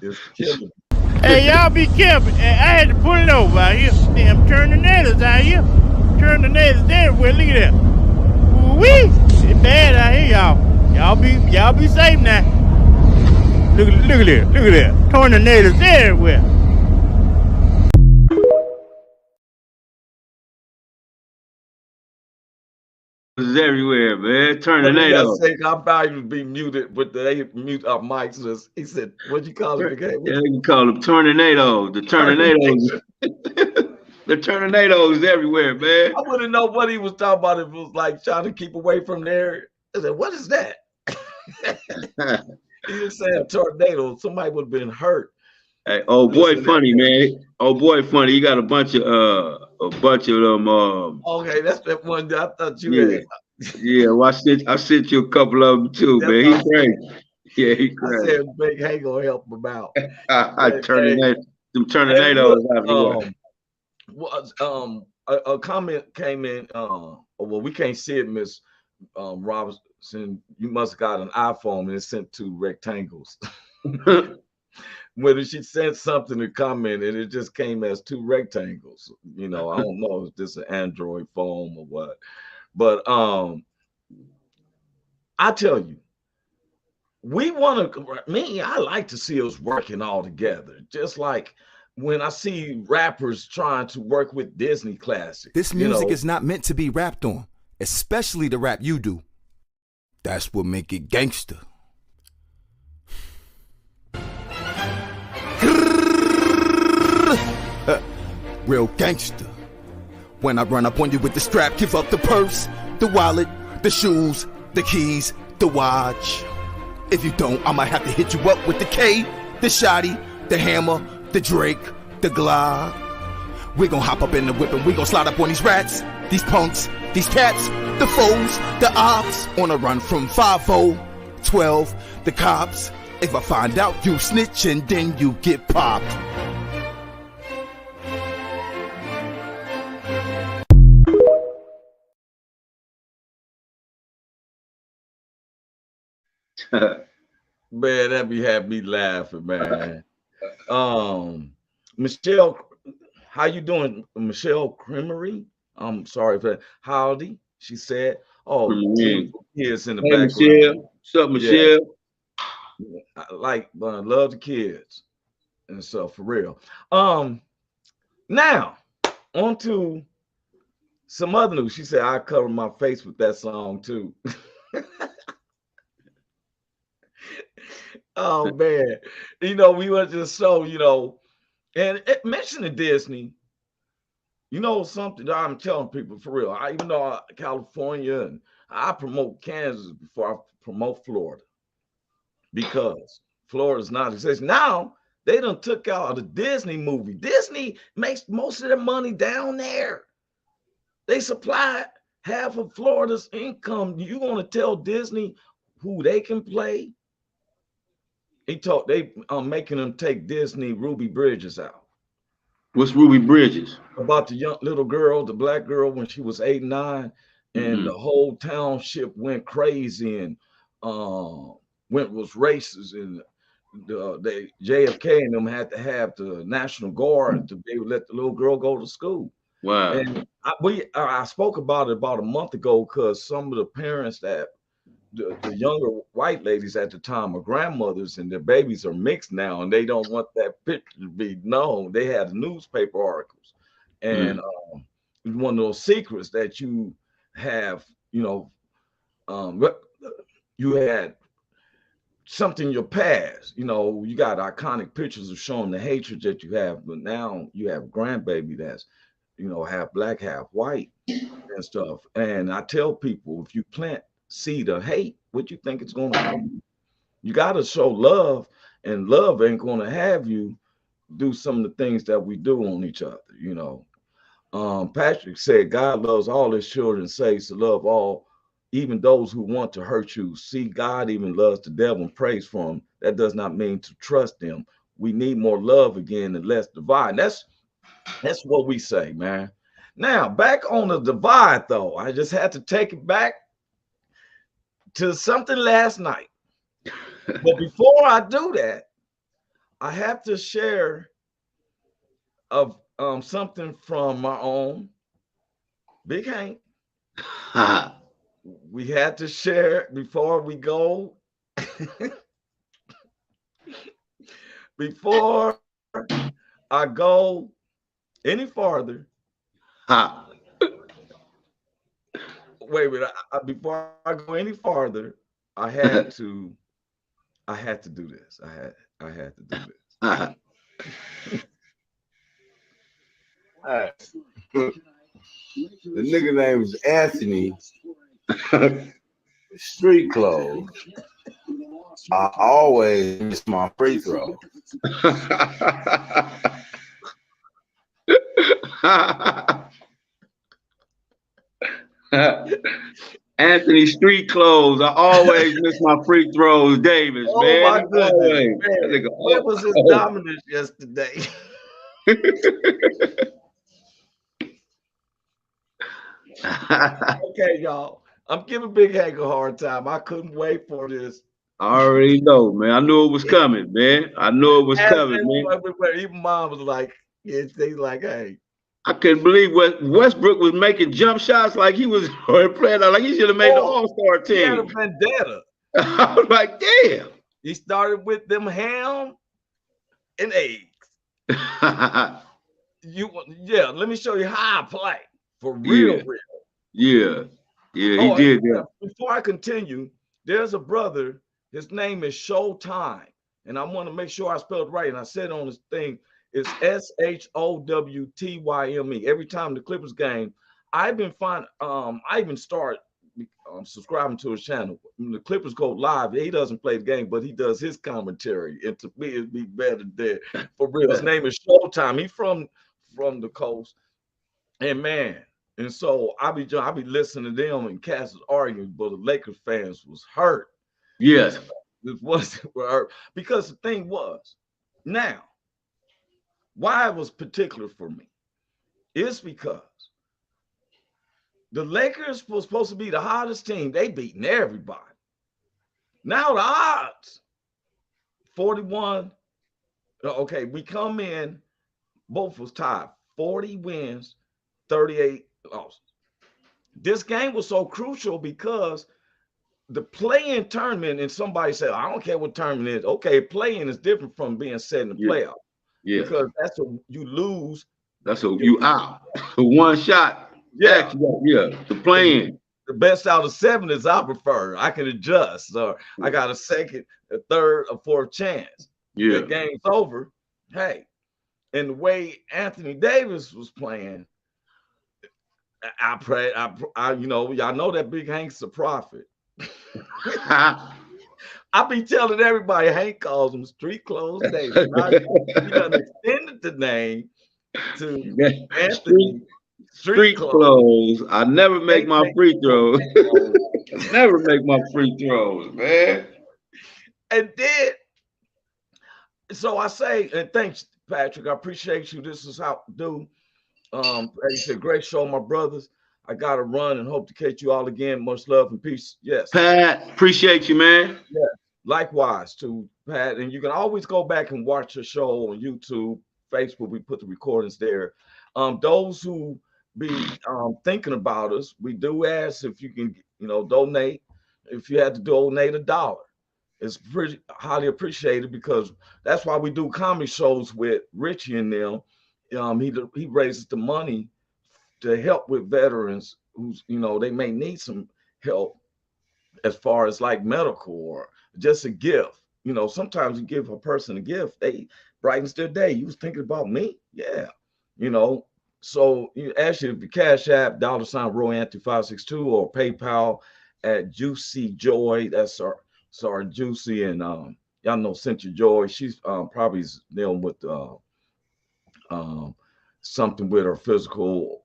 Speaker 3: is killing me.
Speaker 2: Hey, y'all be careful. I had to pull it over out here. Damn tornadoes out here. Tornadoes everywhere. Look at that. Woo-wee. It's bad out here, y'all. Y'all be safe now. Look at that. Tornadoes everywhere.
Speaker 5: It's everywhere, man. Tornado.
Speaker 3: I'm about to be muted, but they mute our mics. He said, "What'd you call it again?"
Speaker 5: Yeah, you call them tornadoes. The tornadoes. The tornadoes everywhere, man.
Speaker 3: I wouldn't know what he was talking about if it was like trying to keep away from there. I said, "What is that?" He just said tornado. Somebody would have been hurt.
Speaker 5: Hey, old boy, funny man. Old boy, funny. You got a bunch of them.
Speaker 3: Okay, that's that one that I thought you had.
Speaker 5: Yeah, well, I sent you a couple of them too, man. He's crazy. Yeah, he's crazy.
Speaker 3: I said Big Hank gonna help him out.
Speaker 5: Some tornadoes everywhere.
Speaker 3: A comment came in. Well, we can't see it, Miss Robinson. You must have got an iPhone and it sent 2 rectangles. Whether she sent something to comment and it just came as 2 rectangles. I don't know if this is an Android phone or what. But I tell you, I like to see us working all together. Just like when I see rappers trying to work with Disney classics.
Speaker 8: This music is not meant to be rapped on, especially the rap you do. That's what make it gangster. Real gangster. When I run up on you with the strap, give up the purse, the wallet, the shoes, the keys, the watch. If you don't, I might have to hit you up with the K, the shotty, the hammer, the Drake, the Glock. We gon' hop up in the whip and we gon' slide up on these rats, these punks, these cats, the foes, the ops. On a run from 5-0, 12, the cops. If I find out you snitching, then you get popped.
Speaker 3: Man, that be had me laughing, man. Michelle, how you doing, Michelle Creamery? I'm sorry for that. Howdy, she said. Oh, beautiful kids in the
Speaker 5: Hey,
Speaker 3: background.
Speaker 5: Michelle. What's up,
Speaker 3: Yeah,
Speaker 5: Michelle?
Speaker 3: I love the kids and stuff for real. Now on to some other news. She said I covered my face with that song too. Oh man, we were just so and it mentioned Disney. Something that I'm telling people for real. Even though California and I promote Kansas before I promote Florida because Florida's not existing. Now they done took out the Disney movie. Disney makes most of their money down there. They supply half of Florida's income. You want to tell Disney who they can play? They making them take Disney Ruby Bridges out.
Speaker 5: What's Ruby Bridges?
Speaker 3: About the young little girl, the black girl, when she was 8, 9, and the whole township went crazy and was racist, and they JFK and them had to have the National Guard to be able to let the little girl go to school.
Speaker 5: Wow.
Speaker 3: And I spoke about it about a month ago because some of the parents that the younger white ladies at the time are grandmothers and their babies are mixed now and they don't want that picture to be known. They had newspaper articles and one of those secrets that you have, you had something in your past, you got iconic pictures of showing the hatred that you have, but now you have grandbaby that's, half black, half white and stuff. And I tell people, if you plant seed of hate, what you think it's going to happen? You got to show love, and love ain't going to have you do some of the things that we do on each other. Patrick said God loves all his children, says to love all, even those who want to hurt you. See, God even loves the devil and prays for him. That does not mean to trust them. We need more love again and less divide. That's what we say, man. Now, back on the divide, though, I just had to take it back to something last night. But before I do that, I have to share of something from my own Big Hank. We had to share before we go. Before I go any farther. Wait a minute. Before I go any farther, I had to do this. I had to do this.
Speaker 2: All right. The nigga name is Anthony. Street clothes. I always miss my free throw.
Speaker 5: Anthony Street clothes. I always miss my free throws, Davis.
Speaker 3: Oh
Speaker 5: man.
Speaker 3: My goodness, man. Where was his dominance yesterday? Okay, y'all. I'm giving Big Hank a hard time. I couldn't wait for this.
Speaker 5: I already know, man. I knew it was coming, man. I knew it was coming, man.
Speaker 3: Even mom was like, they like, hey.
Speaker 5: I couldn't believe Westbrook was making jump shots like he was playing like he should have made the All-Star team.
Speaker 3: He had a vendetta.
Speaker 5: I was like, damn.
Speaker 3: He started with them ham and eggs. Let me show you how I play. For real.
Speaker 5: Yeah, he did. Yeah.
Speaker 3: Before I continue, there's a brother. His name is Showtime, and I want to make sure I spelled it right. And I said on this thing, it's SHOWTYME. Every time the Clippers game, I've been I even start subscribing to his channel. When the Clippers go live, he doesn't play the game, but he does his commentary. And to me, it'd be better there for real. His name is Showtime. He's from the coast, and man. And so I be listening to them and cats was arguing, but the Lakers fans was hurt.
Speaker 5: Yes.
Speaker 3: It wasn't hurt because the thing was, now, why it was particular for me is because the Lakers were supposed to be the hottest team. They beating everybody. Now the odds 41. Okay, we come in, both was tied 40 wins, 38 losses. This game was so crucial because the play-in tournament, and somebody said, I don't care what tournament it is. Okay, play-in is different from being set in the playoff.
Speaker 5: Yeah.
Speaker 3: Because that's a you lose.
Speaker 5: That's a you out. One shot.
Speaker 3: Yeah.
Speaker 5: Yeah. The play-in.
Speaker 3: The best out of 7 is I prefer. I can adjust. Or I got a second, a third, a fourth chance.
Speaker 5: Yeah.
Speaker 3: The game's over. Hey. And the way Anthony Davis was playing, I pray, you know, y'all know that Big Hank's a prophet. I be telling everybody Hank calls him Street Clothes Davis. He done extended the name to Anthony
Speaker 5: Street Clothes. I never make my free throws. Never make my free throws, man.
Speaker 3: And then, so I say, and thanks, Patrick. I appreciate you. This is how I do. As you said, great show, my brothers. I got to run and hope to catch you all again. Much love and peace. Yes.
Speaker 5: Pat, appreciate you, man.
Speaker 3: Yeah. Likewise to Pat. And you can always go back and watch the show on YouTube, Facebook. We put the recordings there. Those who be thinking about us, we do ask if you can, you know, donate. If you had to donate $1, it's pretty highly appreciated because that's why we do comedy shows with Richie and them. He raises the money to help with veterans who's, you know, they may need some help as far as like medical or just a gift. You know, sometimes you give a person a gift, they brightens their day. You was thinking about me? Yeah. You know, so you actually, if you Cash App, $RoyAnthony562 or PayPal at Juicy Joy. That's our Juicy, and y'all know Cynthia Joy. She's probably dealing with something with her physical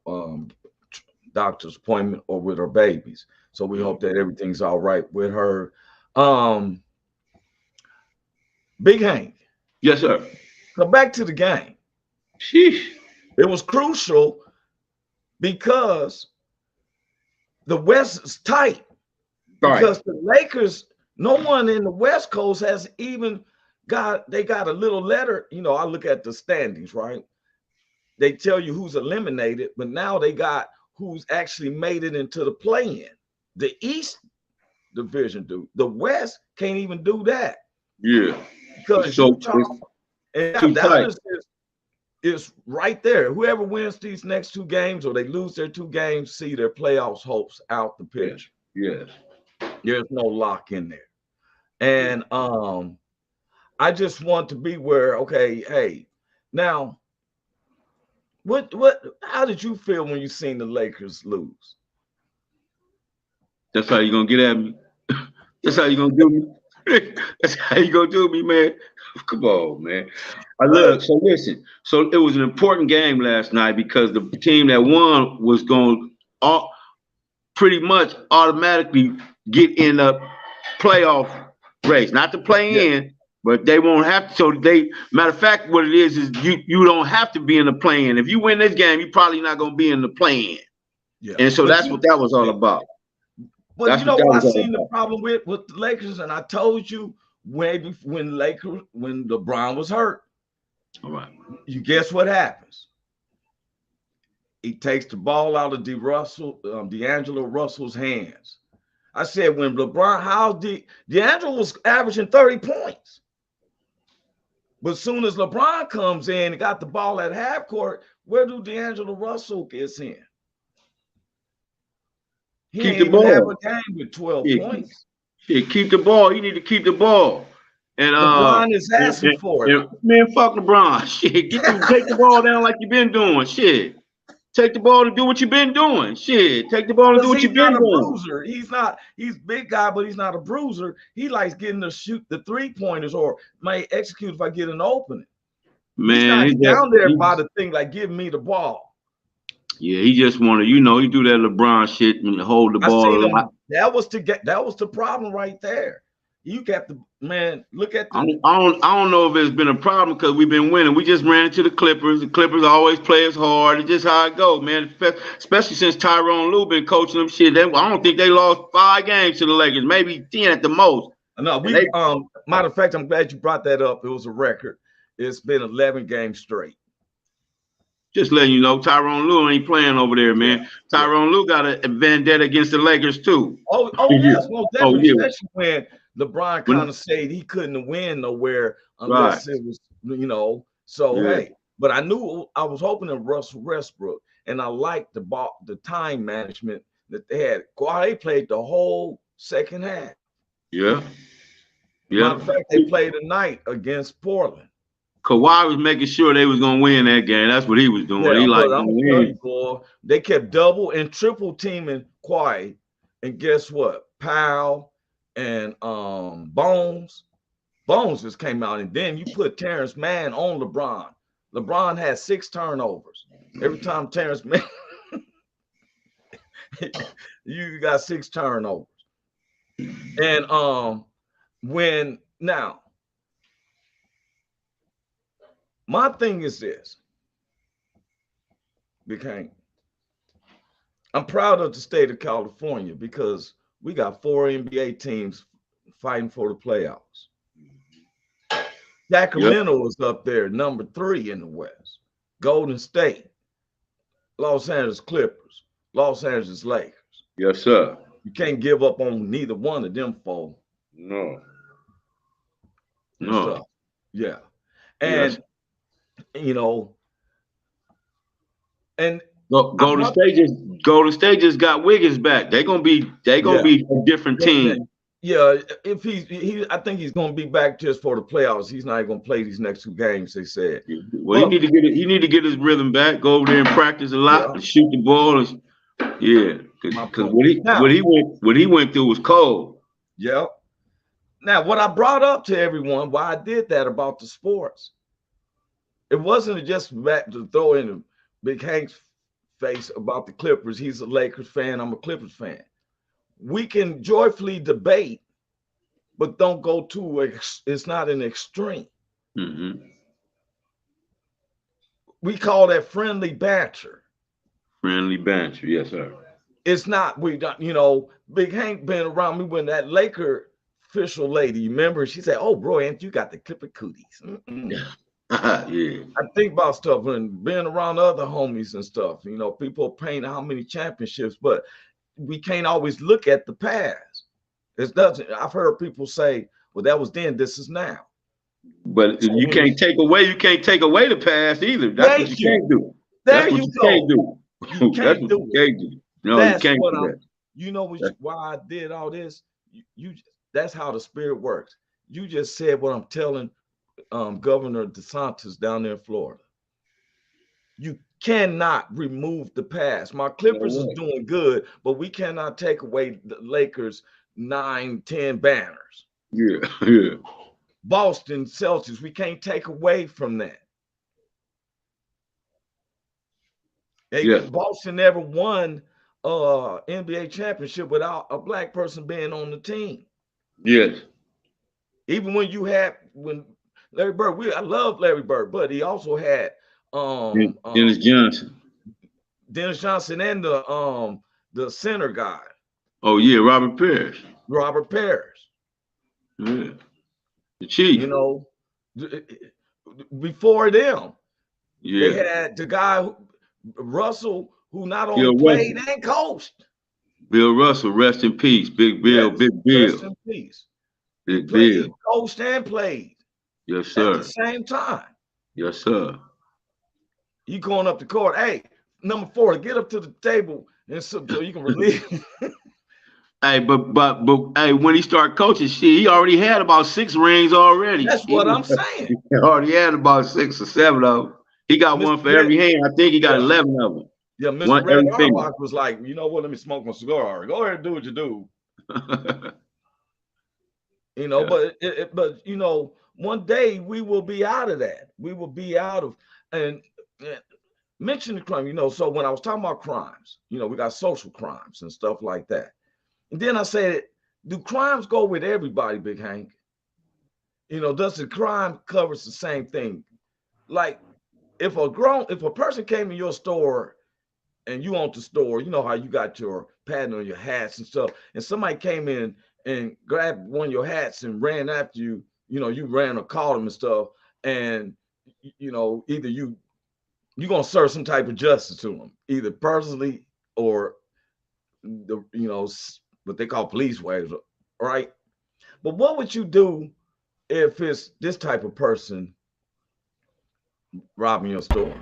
Speaker 3: doctor's appointment or with her babies. So we hope that everything's all right with her. Big Hank.
Speaker 5: Yes, sir.
Speaker 3: Come back to the game.
Speaker 5: Sheesh.
Speaker 3: It was crucial because the West is tight.
Speaker 5: Right.
Speaker 3: Because the Lakers, no one in the West Coast has even they got a little letter. You know, I look at the standings, right? They tell you who's eliminated, but now they got who's actually made it into the play-in. The East Division do. The West can't even do that.
Speaker 5: Yeah.
Speaker 3: Because
Speaker 5: so
Speaker 3: Utah and Dallas is right there. Whoever wins these next 2 games or they lose their 2 games, see their playoffs hopes out the picture.
Speaker 5: Yes.
Speaker 3: There's no lock in there. And I just want to be where, okay, hey, now how did you feel when you seen the Lakers lose?
Speaker 5: That's how you gonna get at me. That's how you gonna do me. That's how you gonna do me, man. Come on, man. So listen. So it was an important game last night because the team that won was going to pretty much automatically get in a playoff race, not to play in, but they won't have to. So matter of fact, what it is you don't have to be in the play-in. If you win this game, you're probably not gonna be in the play-in. Yeah. And so that's what that was all about.
Speaker 3: But that's, you know what I seen the problem with the Lakers, and I told you when LeBron was hurt.
Speaker 5: All right.
Speaker 3: You guess what happens? He takes the ball out of D'Angelo Russell's hands. I said when LeBron, D'Angelo was averaging 30 points. But as soon as LeBron comes in and got the ball at half court, where do D'Angelo Russell gets in? He
Speaker 5: keep
Speaker 3: ain't
Speaker 5: the ball.
Speaker 3: Have a game with 12 points.
Speaker 5: Keep the ball. You need to keep the ball. And
Speaker 3: LeBron is asking for it.
Speaker 5: Man, fuck LeBron. Shit, take the ball down like you've been doing. Shit, take the ball and do what you've been doing. Shit, take the ball and do what you've been doing.
Speaker 3: Bruiser. He's big guy, but he's not a bruiser. He likes getting to shoot the 3-pointers or might execute if I get an opening.
Speaker 5: Man,
Speaker 3: he's down there by the thing like give me the ball.
Speaker 5: Yeah, he just want to, you do that LeBron shit and hold the ball.
Speaker 3: That was the problem right there. You got the man. Look at.
Speaker 5: I don't know if it's been a problem because we've been winning. We just ran into the Clippers. The Clippers always play us hard. It's just how it goes, man. Especially since Tyronn Lue been coaching them shit. I don't think they lost 5 games to the Lakers, maybe 10 at the most.
Speaker 3: No,
Speaker 5: And they,
Speaker 3: matter of fact, I'm glad you brought that up. It was a record. It's been 11 games straight.
Speaker 5: just letting you know, Tyronn Lue ain't playing over there, man.
Speaker 3: Yeah.
Speaker 5: Tyronn Lue got a vendetta against the Lakers too.
Speaker 3: Oh yes, well, definitely, especially when LeBron kind of said he couldn't win nowhere unless it was, So hey, but I knew I was hoping in Russell Westbrook, and I liked the time management that they had. They played the whole second half.
Speaker 5: Yeah.
Speaker 3: Matter of fact, they played tonight against Portland.
Speaker 5: Kawhi was making sure they was gonna win that game. That's what he was doing.
Speaker 3: Yeah,
Speaker 5: he like,
Speaker 3: I'm gonna tell you, boy, they kept double and triple teaming Kawhi, and guess what? Powell and Bones just came out, and then you put Terrence Mann on LeBron. LeBron had 6 turnovers. Every time Terrence Mann, you got 6 turnovers. And my thing is this, Big Hank. I'm proud of the state of California because we got 4 NBA teams fighting for the playoffs. Sacramento is up there, number 3 in the West. Golden State, Los Angeles Clippers, Los Angeles Lakers.
Speaker 5: Yes, sir.
Speaker 3: You can't give up on neither one of them 4.
Speaker 5: No.
Speaker 3: So, yeah. And and
Speaker 5: Golden State just got Wiggins back. They're gonna be a different team.
Speaker 3: Yeah, if I think he's gonna be back just for the playoffs. He's not gonna play these next 2 games, they said.
Speaker 5: Well, he need to get his rhythm back, go over there and practice a lot and shoot the ball. Because what he went through was cold.
Speaker 3: Yeah. Now, what I brought up to everyone, why I did that about the sports, it wasn't just back to throw in Big Hank's face about the Clippers. He's a Lakers fan. I'm a Clippers fan. We can joyfully debate, but don't go too. It's not an extreme.
Speaker 5: Mm-hmm.
Speaker 3: We call that friendly banter.
Speaker 5: Friendly banter, yes, sir.
Speaker 3: It's not. We don't. Big Hank been around me when that Laker official lady. Remember, she said, "Oh, bro, ain't you got the Clipper cooties?"
Speaker 5: Yeah.
Speaker 3: I think about stuff and being around other homies and stuff. People paint how many championships, but we can't always look at the past. It doesn't. I've heard people say, "Well, that was then. This is now."
Speaker 5: But you can't take away the past either. That's what you can't do.
Speaker 3: There you go.
Speaker 5: Can't do.
Speaker 3: You can't do it.
Speaker 5: No, you can't do that.
Speaker 3: You know why I did all this? That's how the spirit works. You just said what I'm telling Governor DeSantis down there in Florida. You cannot remove the past. My Clippers is doing good, but we cannot take away the Lakers 9-10 banners.
Speaker 5: Yeah.
Speaker 3: Boston Celtics, we can't take away from that. Boston never won NBA championship without a black person being on the team.
Speaker 5: Yes.
Speaker 3: Even when Larry Bird, I love Larry Bird, but he also had
Speaker 5: Dennis Johnson.
Speaker 3: Dennis Johnson and the center guy.
Speaker 5: Oh yeah, Robert Parrish. Yeah. The Chief.
Speaker 3: Before them,
Speaker 5: they
Speaker 3: had the guy Russell, who not only played and coached.
Speaker 5: Bill Russell, rest in peace. Big Bill, Big Bill.
Speaker 3: Rest in peace.
Speaker 5: Big Bill.
Speaker 3: He coached and played.
Speaker 5: Yes, sir.
Speaker 3: At the same time.
Speaker 5: Yes, sir.
Speaker 3: You going up the court. Hey, number 4, get up to the table and so you can relieve.
Speaker 5: Hey, but hey, when he started coaching, he already had about 6 rings already.
Speaker 3: That's what I'm saying.
Speaker 5: He already had about 6 or 7 of them. He got one for every hand. I think he got 11 of them.
Speaker 3: Yeah, Mr. Red Auerbach was like, you know what? Let me smoke my cigar. Go ahead and do what you do. But one day we will be out of that. We will be out of and mention the crime. So when I was talking about crimes, we got social crimes and stuff like that. And then I said, do crimes go with everybody, Big Hank? Does the crime covers the same thing? Like if a person came in your store and you own the store, you know how you got your patent on your hats and stuff, and somebody came in and grabbed one of your hats and ran after you, you know, you ran or called him and stuff, and you know, either you're gonna serve some type of justice to him, either personally or the, you know, what they call police waves, right? But what would you do if it's this type of person robbing your store?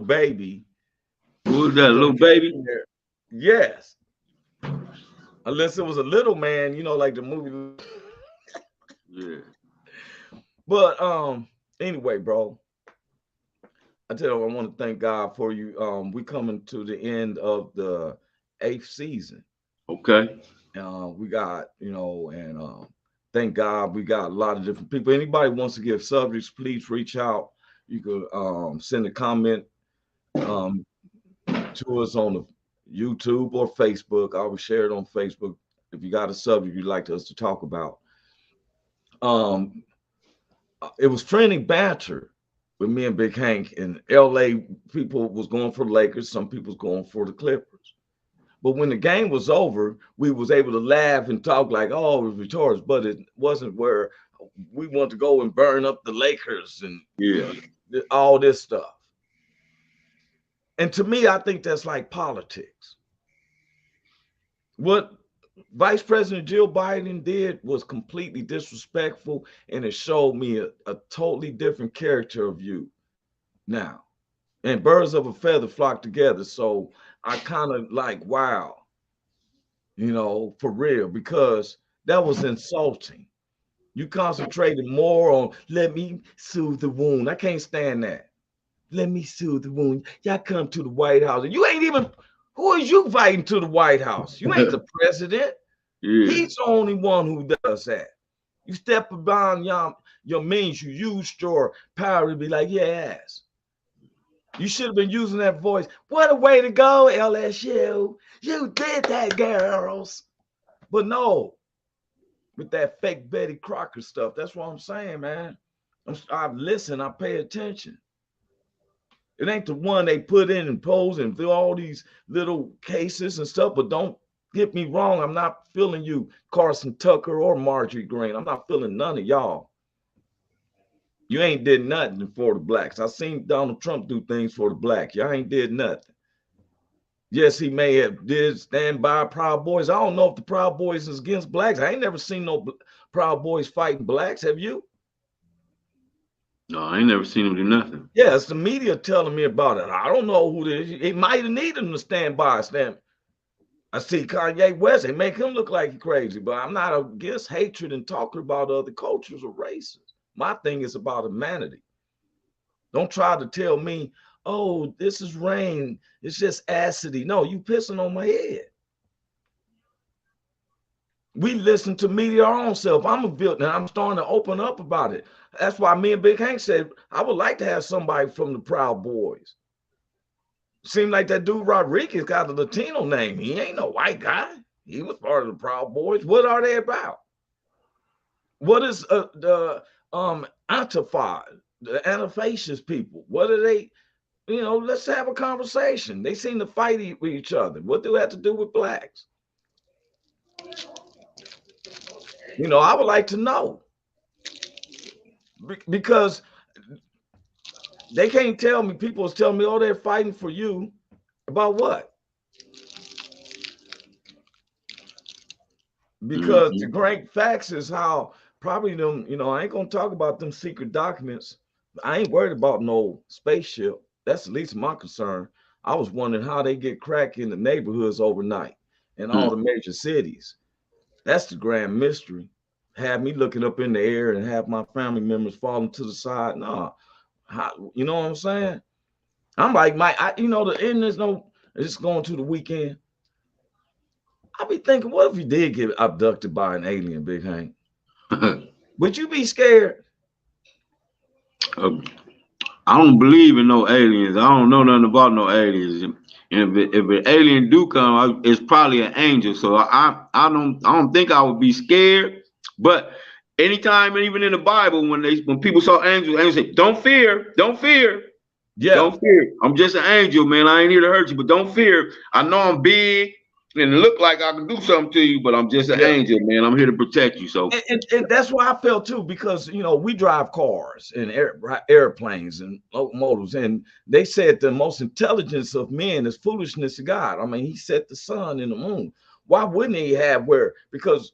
Speaker 3: Baby.
Speaker 5: Who was that, little baby?
Speaker 3: Yes. Unless it was a little man, you know, like the movie.
Speaker 5: Yeah.
Speaker 3: But anyway, bro, I tell you, I want to thank God for you. We coming to the end of the 8th season.
Speaker 5: Okay.
Speaker 3: We got, you know, and thank God we got a lot of different people. Anybody wants to give subjects, please reach out. You could send a comment to us on the YouTube or Facebook. I will share it on Facebook if you got a subject you'd like us to talk about. It was trending banter with me and Big Hank. In LA, people was going for the Lakers, some people was going for the Clippers. But when the game was over, we was able to laugh and talk like, oh, it was victorious, but it wasn't where we want to go and burn up the Lakers and all this stuff. And to me, I think that's like politics. What Vice President Jill Biden did was completely disrespectful, and it showed me a totally different character of you now. And birds of a feather flock together. So I kind of like, wow, you know, for real, because that was insulting. You concentrated more on let me soothe the wound. I can't stand that. Let me soothe the wound. Y'all come to the White House. You ain't even, who is you inviting to the White House? You ain't the president. He's the only one who does that. You step beyond your means. You used your power to be like, yes. You should have been using that voice. What a way to go, LSU. You did that, girls. But no, with that fake Betty Crocker stuff. That's what I'm saying, man. I listen, I pay attention. It ain't the one they put in and pose and do all these little cases and stuff, but don't get me wrong. I'm not feeling you, Carson Tucker or Marjorie Green. I'm not feeling none of y'all. You ain't did nothing for the blacks. I seen Donald Trump do things for the blacks. Y'all ain't did nothing. Yes, he may have did stand by Proud Boys. I don't know if the Proud Boys is against blacks. I ain't never seen no Proud Boys fighting blacks. Have you?
Speaker 5: No, I ain't never seen him do nothing.
Speaker 3: Yeah, it's the media telling me about it. I don't know who this is. It might have needed him to stand by. I see Kanye West. They make him look like he's crazy, but I'm not against hatred and talking about other cultures or races. My thing is about humanity. Don't try to tell me, oh, this is rain. It's just acidity. No, you pissing on my head. We listen to media our own self. I'm a built, and I'm starting to open up about it. That's why me and Big Hank said, I would like to have somebody from the Proud Boys. Seemed like that dude Rodriguez got a Latino name. He ain't no white guy. He was part of the Proud Boys. What are they about? What is the Antifa, the anti-fascist people? What are they? You know, let's have a conversation. They seem to fight with each other. What do they have to do with blacks? You know, I would like to know. Because they can't tell me, people is telling me, oh, they're fighting for you. About what? Because the great facts is how probably them, you know, I ain't gonna talk about them secret documents. I ain't worried about no spaceship. That's the least of my concern. I was wondering how they get crack in the neighborhoods overnight in all the major cities. That's the grand mystery. Have me looking up in the air and have my family members falling to the side. No, you know what I'm saying? I'm like, you know, the end is it's going to the weekend. I be thinking, what if you did get abducted by an alien, Big Hank? Would you be scared?
Speaker 5: I don't believe in no aliens. I don't know nothing about no aliens. And if an alien do come, it's probably an angel. So I don't think I would be scared. But anytime, even in the Bible, when people saw angels say, "Don't fear, don't fear." Yeah. Don't fear. I'm just an angel, man. I ain't here to hurt you, but don't fear. I know I'm big and look like I can do something to you, but I'm just an angel, man. I'm here to protect you. So
Speaker 3: and that's why I felt too, because you know we drive cars and airplanes and locomotives, and they said the most intelligence of men is foolishness to God. I mean, he set the sun and the moon. Why wouldn't he have where? Because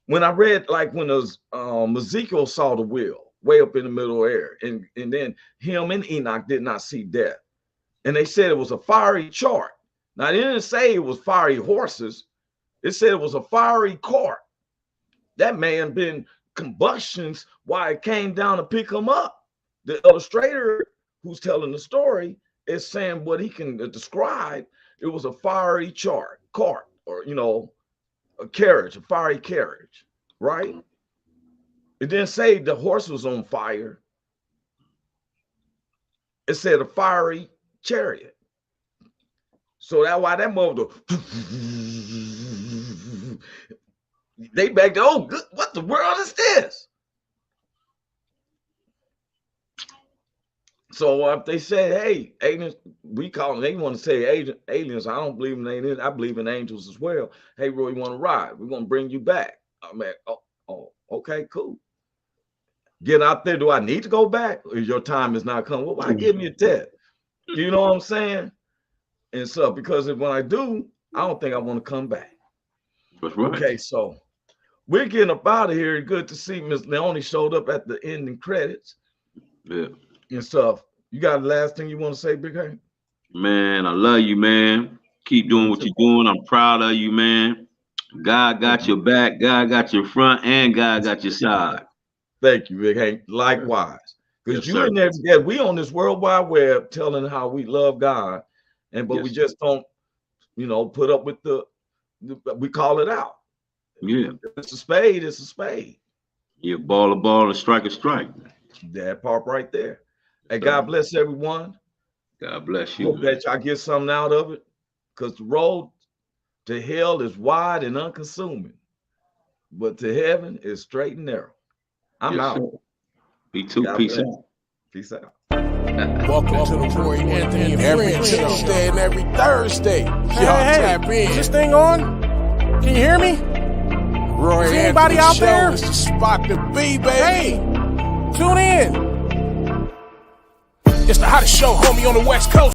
Speaker 3: when I read, like when Ezekiel saw the wheel way up in the middle of the air, and then him and Enoch did not see death, and they said it was a fiery chart. Now, they didn't say it was fiery horses. It said it was a fiery cart. That may have been combustions while it came down to pick him up. The illustrator who's telling the story is saying what he can describe. It was a fiery cart, or, you know, a carriage, a fiery carriage, right? It didn't say the horse was on fire. It said a fiery chariot. So that's why that mother, they back there, oh, good, what the world is this? So if they say, hey, aliens, we call them, they want to say aliens. I don't believe in aliens. I believe in angels as well. Hey, Roy, you want to ride? We're going to bring you back. I'm like, oh, okay, cool. Get out there. Do I need to go back? Or your time is not coming? Well, why give me a test? You know what I'm saying? And so, because when I do, I don't think I want to come back.
Speaker 5: That's right.
Speaker 3: Okay, so we're getting up out of here. Good to see Miss Leone showed up at the ending credits.
Speaker 5: Yeah.
Speaker 3: And stuff. You got the last thing you want to say, Big Hank?
Speaker 5: Man, I love you, man. Keep doing what you're doing. I'm proud of you, man. God got your back, God got your front, and God got your side.
Speaker 3: Thank you, Big Hank. Likewise. Because you and there, we on this World Wide Web telling how we love God, but we just don't, you know, put up with we call it out.
Speaker 5: Yeah.
Speaker 3: If it's a spade, it's a spade.
Speaker 5: Yeah, ball a ball and strike a strike.
Speaker 3: That part right there. Hey, God bless everyone.
Speaker 5: God bless you.
Speaker 3: Hope that y'all get something out of it, because the road to hell is wide and unconsuming, but to heaven is straight and narrow. I'm out.
Speaker 5: Sir. Me too. God Peace out.
Speaker 3: Peace out.
Speaker 1: Welcome to the Roy Anthony every Tuesday and every Thursday. Y'all tap in.
Speaker 2: Is this thing on? Can you hear me?
Speaker 1: Roy
Speaker 2: Is anybody out there?
Speaker 1: Is the spot to be, baby.
Speaker 2: Hey, tune in.
Speaker 1: It's the hottest show, homie, on the West Coast.